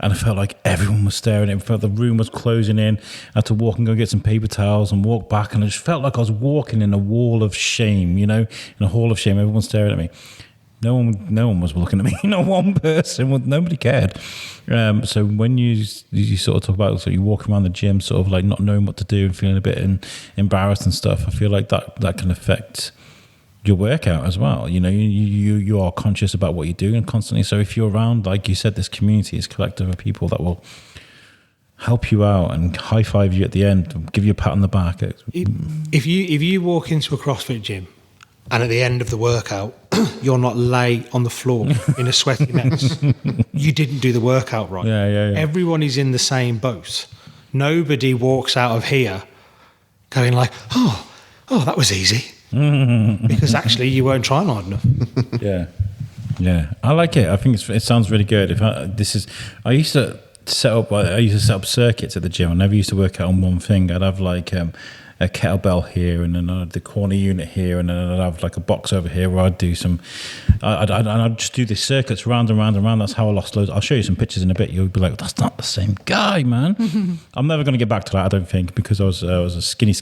And I felt like everyone was staring at me. I felt the room was closing in. I had to walk and go get some paper towels and walk back. And I just felt like I was walking in a wall of shame, in a hall of shame. Everyone's staring at me. No one was looking at me. Not one person. Nobody cared. So when you sort of talk about, so you walk around the gym, sort of like not knowing what to do and feeling a bit embarrassed and stuff, I feel like that can affect your workout as well. You know, you are conscious about what you're doing constantly. So if you're around, like you said, this community, this collective of people that will help you out and high five you at the end, give you a pat on the back. If you walk into a CrossFit gym and at the end of the workout you're not lay on the floor in a sweaty mess, you didn't do the workout right. Yeah. Everyone is in the same boat. Nobody walks out of here going like, oh, that was easy. Because actually you weren't trying hard enough. Yeah, I like it. I think it sounds really good. I used to set up circuits at the gym. I never used to work out on one thing. I'd have like a kettlebell here, and then I'd have the corner unit here, and then I'd have like a box over here where I'd do some. I'd just do these circuits round and round and round. That's how I lost loads. I'll show you some pictures in a bit. You'll be like, that's not the same guy, man. I'm never going to get back to that, I don't think, because I was a skinny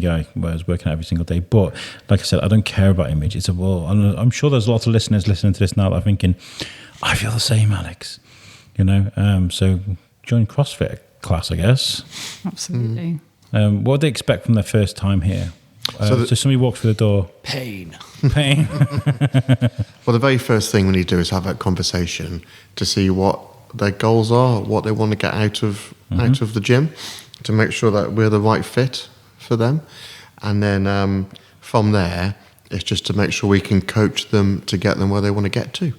guy where I was working out every single day. But like I said, I don't care about image. I'm sure there's lots of listeners listening to this now that are thinking, I feel the same, Alex. You know, so join CrossFit class, I guess. Absolutely. What would they expect from their first time here? So somebody walks through the door. Pain. Well, the very first thing we need to do is have that conversation to see what their goals are, what they want to get out of the gym, to make sure that we're the right fit for them. And then from there, it's just to make sure we can coach them to get them where they want to get to.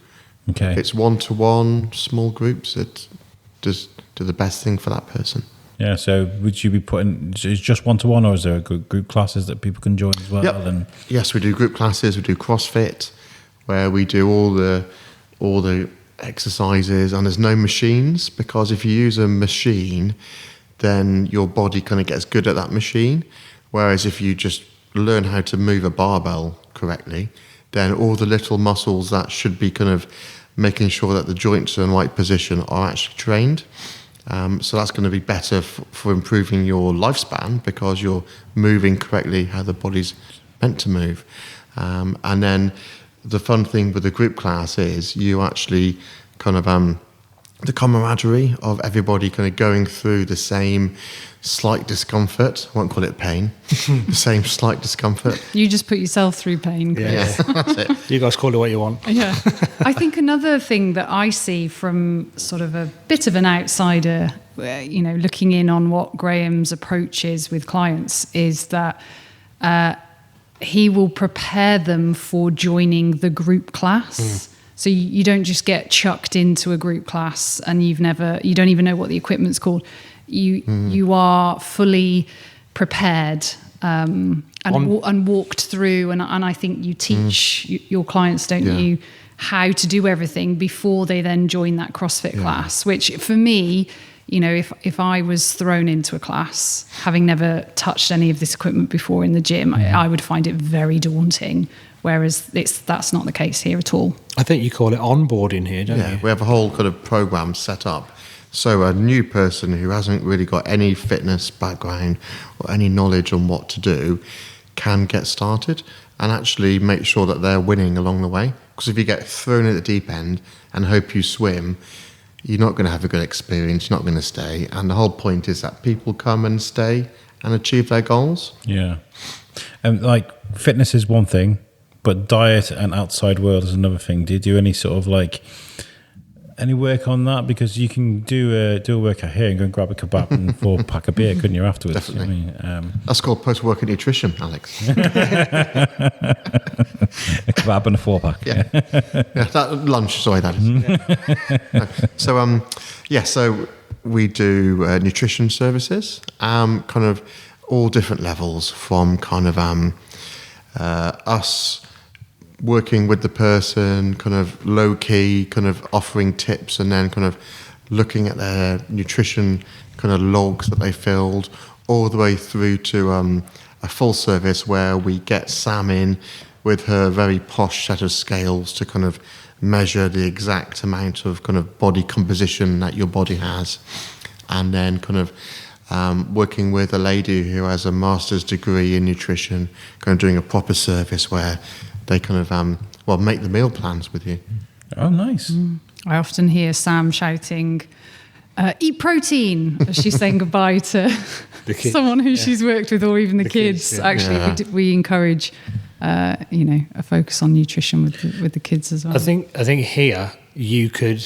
Okay. It's one-to-one, small groups. It just do the best thing for that person. Yeah, so would you be is just one-to-one, or is there group classes that people can join as well? Yep. And yes, we do group classes. We do CrossFit, where we do all the exercises, and there's no machines, because if you use a machine, then your body kind of gets good at that machine. Whereas if you just learn how to move a barbell correctly, then all the little muscles that should be kind of making sure that the joints are in the right position are actually trained. So that's going to be better for improving your lifespan, because you're moving correctly how the body's meant to move. And then the fun thing with the group class is you actually kind of the camaraderie of everybody kind of going through the same slight discomfort. I won't call it pain. The same slight discomfort. You just put yourself through pain, Chris. Yeah, that's it. You guys call it what you want. Yeah. I think another thing that I see from sort of a bit of an outsider, you know, looking in on what Graham's approach is with clients, is that he will prepare them for joining the group class. So you don't just get chucked into a group class and you don't even know what the equipment's called. You are fully prepared and walked through, and I think you teach your clients, don't you, how to do everything before they then join that CrossFit class, which for me, you know, if I was thrown into a class, having never touched any of this equipment before in the gym, I would find it very daunting, whereas that's not the case here at all. I think you call it onboarding here, don't you? We have a whole kind of program set up. So a new person who hasn't really got any fitness background or any knowledge on what to do can get started and actually make sure that they're winning along the way. Because if you get thrown at the deep end and hope you swim, you're not going to have a good experience, you're not going to stay. And the whole point is that people come and stay and achieve their goals. Yeah. And like fitness is one thing, but diet and outside world is another thing. Do you do any sort of like any work on that? Because you can do a workout here and go and grab a kebab and 4-pack of beer, couldn't you, afterwards? Definitely. I mean, that's called post-workout nutrition, Alex. A kebab and a 4-pack. Yeah, that lunch. Sorry, that is. So we do nutrition services, kind of all different levels, from kind of us working with the person, kind of low key, kind of offering tips, and then kind of looking at their nutrition kind of logs that they filled, all the way through to a full service where we get Sam in with her very posh set of scales to kind of measure the exact amount of kind of body composition that your body has, and then kind of working with a lady who has a master's degree in nutrition, kind of doing a proper service where they kind of make the meal plans with you. Oh, nice. I often hear Sam shouting, eat protein, as she's saying goodbye to someone who she's worked with, or even the kids. kids, yeah. Actually, we encourage, a focus on nutrition with the kids as well. I think here you could,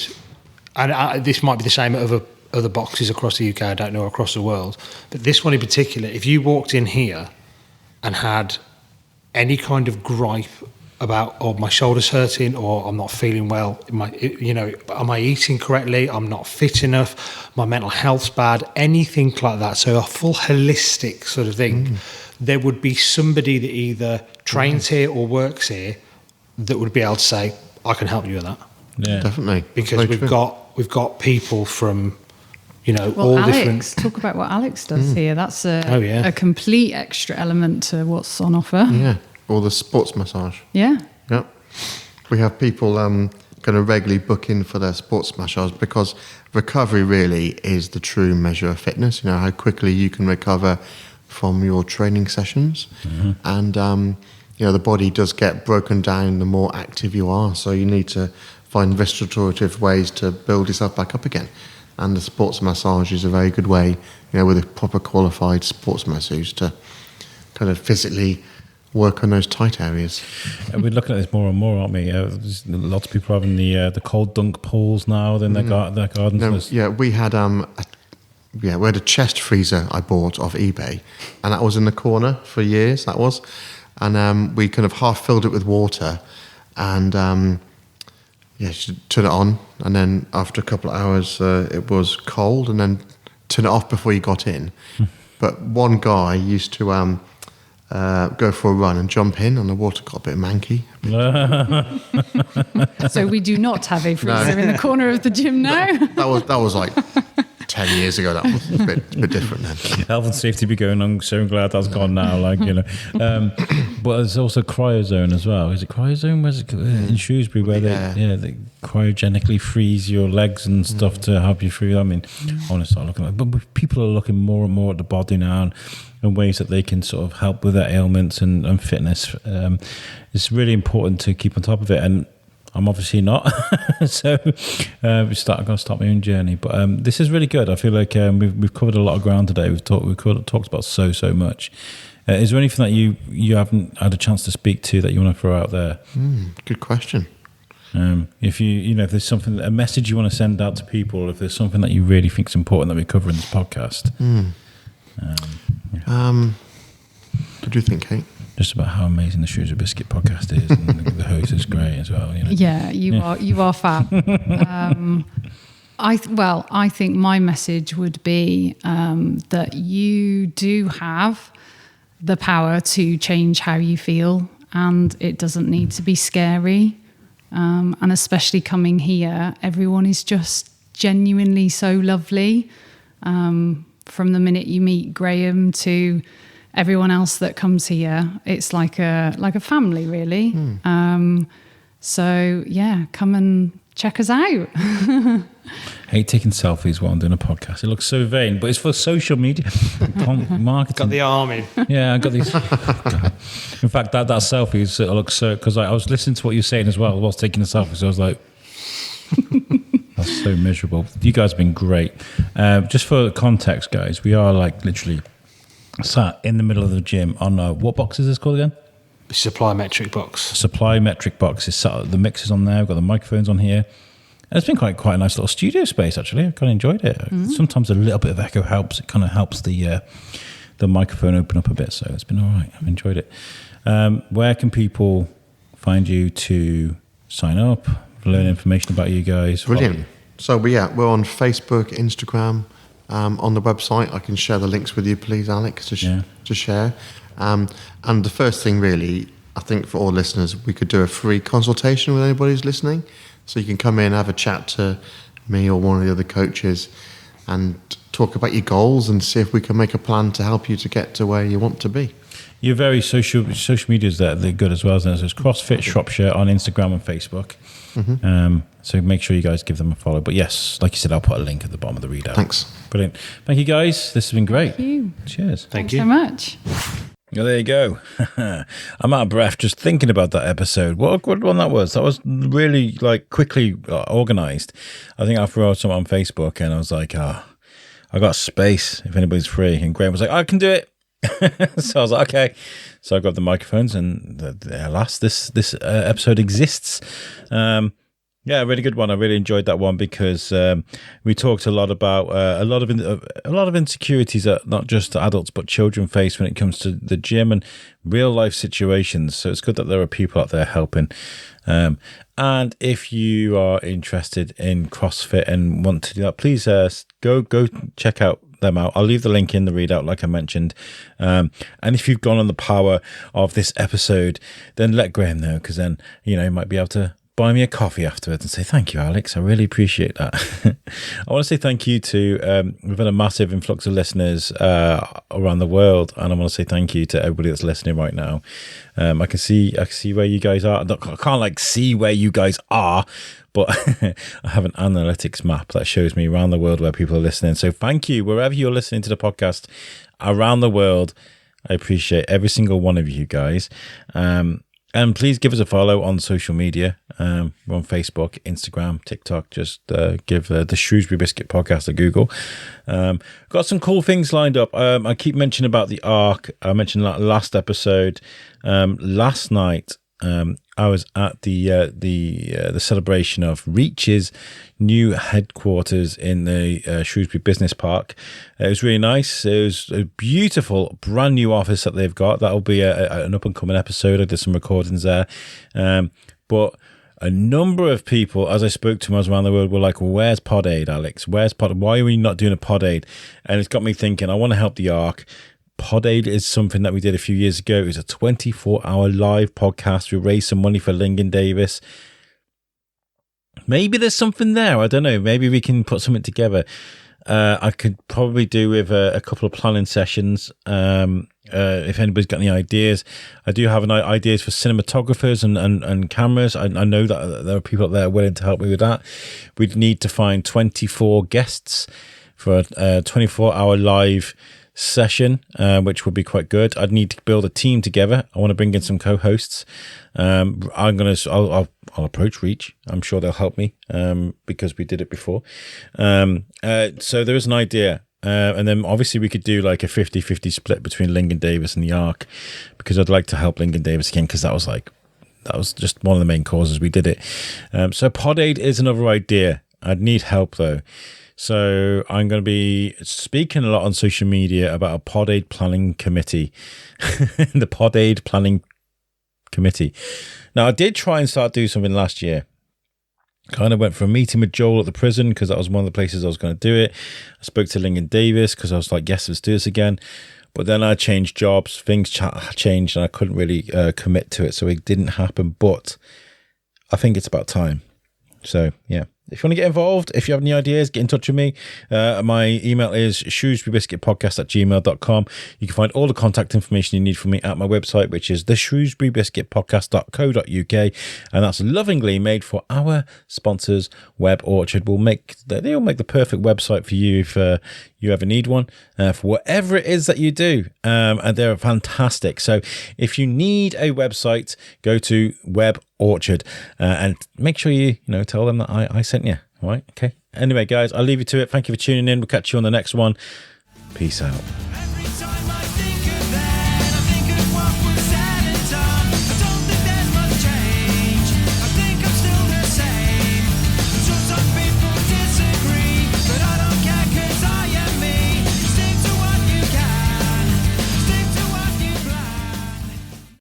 and this might be the same at other boxes across the UK, I don't know, across the world, but this one in particular, if you walked in here and had any kind of gripe about, oh, my shoulder's hurting, or I'm not feeling well, am I eating correctly, I'm not fit enough, my mental health's bad, anything like that, so a full holistic sort of thing, there would be somebody that either trains here or works here that would be able to say, I can help you with that. Yeah, Definitely. Because we've got people from, all Alex, different. talk about what Alex does here. That's a complete extra element to what's on offer. Yeah. Or the sports massage. Yeah. Yep. We have people kind of regularly book in for their sports massage, because recovery really is the true measure of fitness. How quickly you can recover from your training sessions. And, the body does get broken down the more active you are. So you need to find restorative ways to build yourself back up again. And the sports massage is a very good way, with a proper qualified sports masseuse to kind of physically work on those tight areas. We're looking at this more and more, aren't we? Lots of people are having the cold dunk pools now in their gardens. No, we had we had a chest freezer I bought off eBay, and that was in the corner for years. That was, and we kind of half filled it with water, and you turn it on, and then after a couple of hours it was cold, and then turn it off before you got in. But one guy used to go for a run and jump in, and the water got a bit manky. So we do not have a freezer in the corner of the gym now. That was like 10 years ago. That was a bit different then. Health and safety be going on. So I'm glad that's gone now. But there's also cryozone as well. Is it cryozone? Where's it in Shrewsbury, where they cryogenically freeze your legs and stuff to help you through? I mean, I want to start looking at it. But people are looking more and more at the body now, and ways that they can sort of help with their ailments and fitness. It's really important to keep on top of it, and I'm obviously not. So I'm going to start my own journey. But this is really good. I feel like we've covered a lot of ground today. We've talked about so much. Is there anything that you haven't had a chance to speak to that you want to throw out there? Good question. If if there's something, a message you want to send out to people, if there's something that you really think is important that we cover in this podcast. What do you think, Kate? Just about how amazing the Shrewsbury Biscuit podcast is, and the host is great as well. Yeah, you are fab. I think my message would be that you do have the power to change how you feel, and it doesn't need to be scary. And especially coming here, everyone is just genuinely so lovely. From the minute you meet Graham to everyone else that comes here, it's like a family, really. So yeah, come and check us out. I hate taking selfies while I'm doing a podcast. It looks so vain, but it's for social media marketing. Got the arm in. Yeah, I got these. In fact, that selfie looks so, because I was listening to what you were saying as well whilst taking the selfie. So I was like, that's so miserable. You guys have been great. Just for context, guys, we are like literally sat in the middle of the gym on what box is this called again? Supply metric box. Supply metric box is sat. The mixers on there. We've got the microphones on here. And it's been quite a nice little studio space, actually. I've kind of enjoyed it. Sometimes a little bit of echo helps. It kind of helps the microphone open up a bit. So it's been all right. I've enjoyed it. Where can people find you to sign up, learn information about you guys? Brilliant. So we're on Facebook, Instagram, on the website. I can share the links with you, please, Alex, to share. And the first thing, really, I think for all listeners, we could do a free consultation with anybody who's listening. So you can come in, have a chat to me or one of the other coaches and talk about your goals and see if we can make a plan to help you to get to where you want to be. You're very social medias they're good as well, isn't it? So it's CrossFit Shropshire on Instagram and Facebook. So make sure you guys give them a follow. But yes, like you said, I'll put a link at the bottom of the readout. Thanks. Brilliant. Thank you, guys. This has been great. Thank you. Cheers. Thank Thanks you so much. Well, there you go. I'm out of breath just thinking about that episode. What a good one that was. That was really like quickly organized. I think I threw out something on Facebook and I was like, I got space if anybody's free. And Graham was like, I can do it. So I was like, okay. So I got the microphones and alas, this episode exists. Yeah, a really good one. I really enjoyed that one because we talked a lot about a lot of insecurities that not just adults but children face when it comes to the gym and real life situations. So it's good that there are people out there helping. And if you are interested in CrossFit and want to do that, please go check out them out. I'll leave the link in the readout, like I mentioned. And if you've gone on the power of this episode, then let Graham know, because then you might be able to buy me a coffee afterwards and say, thank you, Alex. I really appreciate that. I want to say thank you to, we've had a massive influx of listeners around the world. And I want to say thank you to everybody that's listening right now. I can see where you guys are. I can't see where you guys are, but I have an analytics map that shows me around the world where people are listening. So thank you, wherever you're listening to the podcast around the world. I appreciate every single one of you guys. And please give us a follow on social media. We're on Facebook, Instagram, TikTok. Just give the Shrewsbury Biscuit podcast a Google. Got some cool things lined up. I keep mentioning about the Arc. I mentioned that last episode. Last night, I was at the celebration of Reach's new headquarters in the Shrewsbury Business Park. It was really nice. It was a beautiful, brand new office that they've got. That'll be an up and coming episode. I did some recordings there. But a number of people, as I spoke to them around the world, were like, well, where's Pod Aid, Alex? Why are we not doing a Pod Aid? And it's got me thinking, I want to help the Arc. Pod Aid is something that we did a few years ago. It was a 24-hour live podcast. We raised some money for Lincoln Davis. Maybe there's something there. I don't know. Maybe we can put something together. I could probably do with a couple of planning sessions. If anybody's got any ideas, I do have ideas for cinematographers and cameras. I know that there are people out there willing to help me with that. We'd need to find 24 guests for a 24-hour live session, which would be quite good. I'd need to build a team together. I want to bring in some co-hosts. I'll approach Reach. I'm sure they'll help me because we did it before. So there is an idea. And then obviously we could do like a 50-50 split between Lincoln Davis and the Arc, because I'd like to help Lincoln Davis again, because that was just one of the main causes we did it. So Pod Aid is another idea. I'd need help though. So I'm going to be speaking a lot on social media about a Pod Aid planning committee, the Pod Aid planning committee. Now, I did try and start doing something last year. Kind of went for a meeting with Joel at the prison because that was one of the places I was going to do it. I spoke to Lincoln Davis because I was like, yes, let's do this again. But then I changed jobs, things changed, and I couldn't really commit to it. So it didn't happen. But I think it's about time. So, yeah. If you want to get involved, if you have any ideas, get in touch with me. My email is shrewsburybiscuitpodcast@gmail.com. You can find all the contact information you need from me at my website, which is theshrewsburybiscuitpodcast.co.uk. And that's lovingly made for our sponsors, Web Orchard. They'll make the perfect website for you if you ever need one, for whatever it is that you do. And they're fantastic. So if you need a website, go to Web Orchard and make sure you tell them that I sent you. All right. Okay. Anyway, guys, I'll leave you to it. Thank you for tuning in. We'll catch you on the next one. Peace out.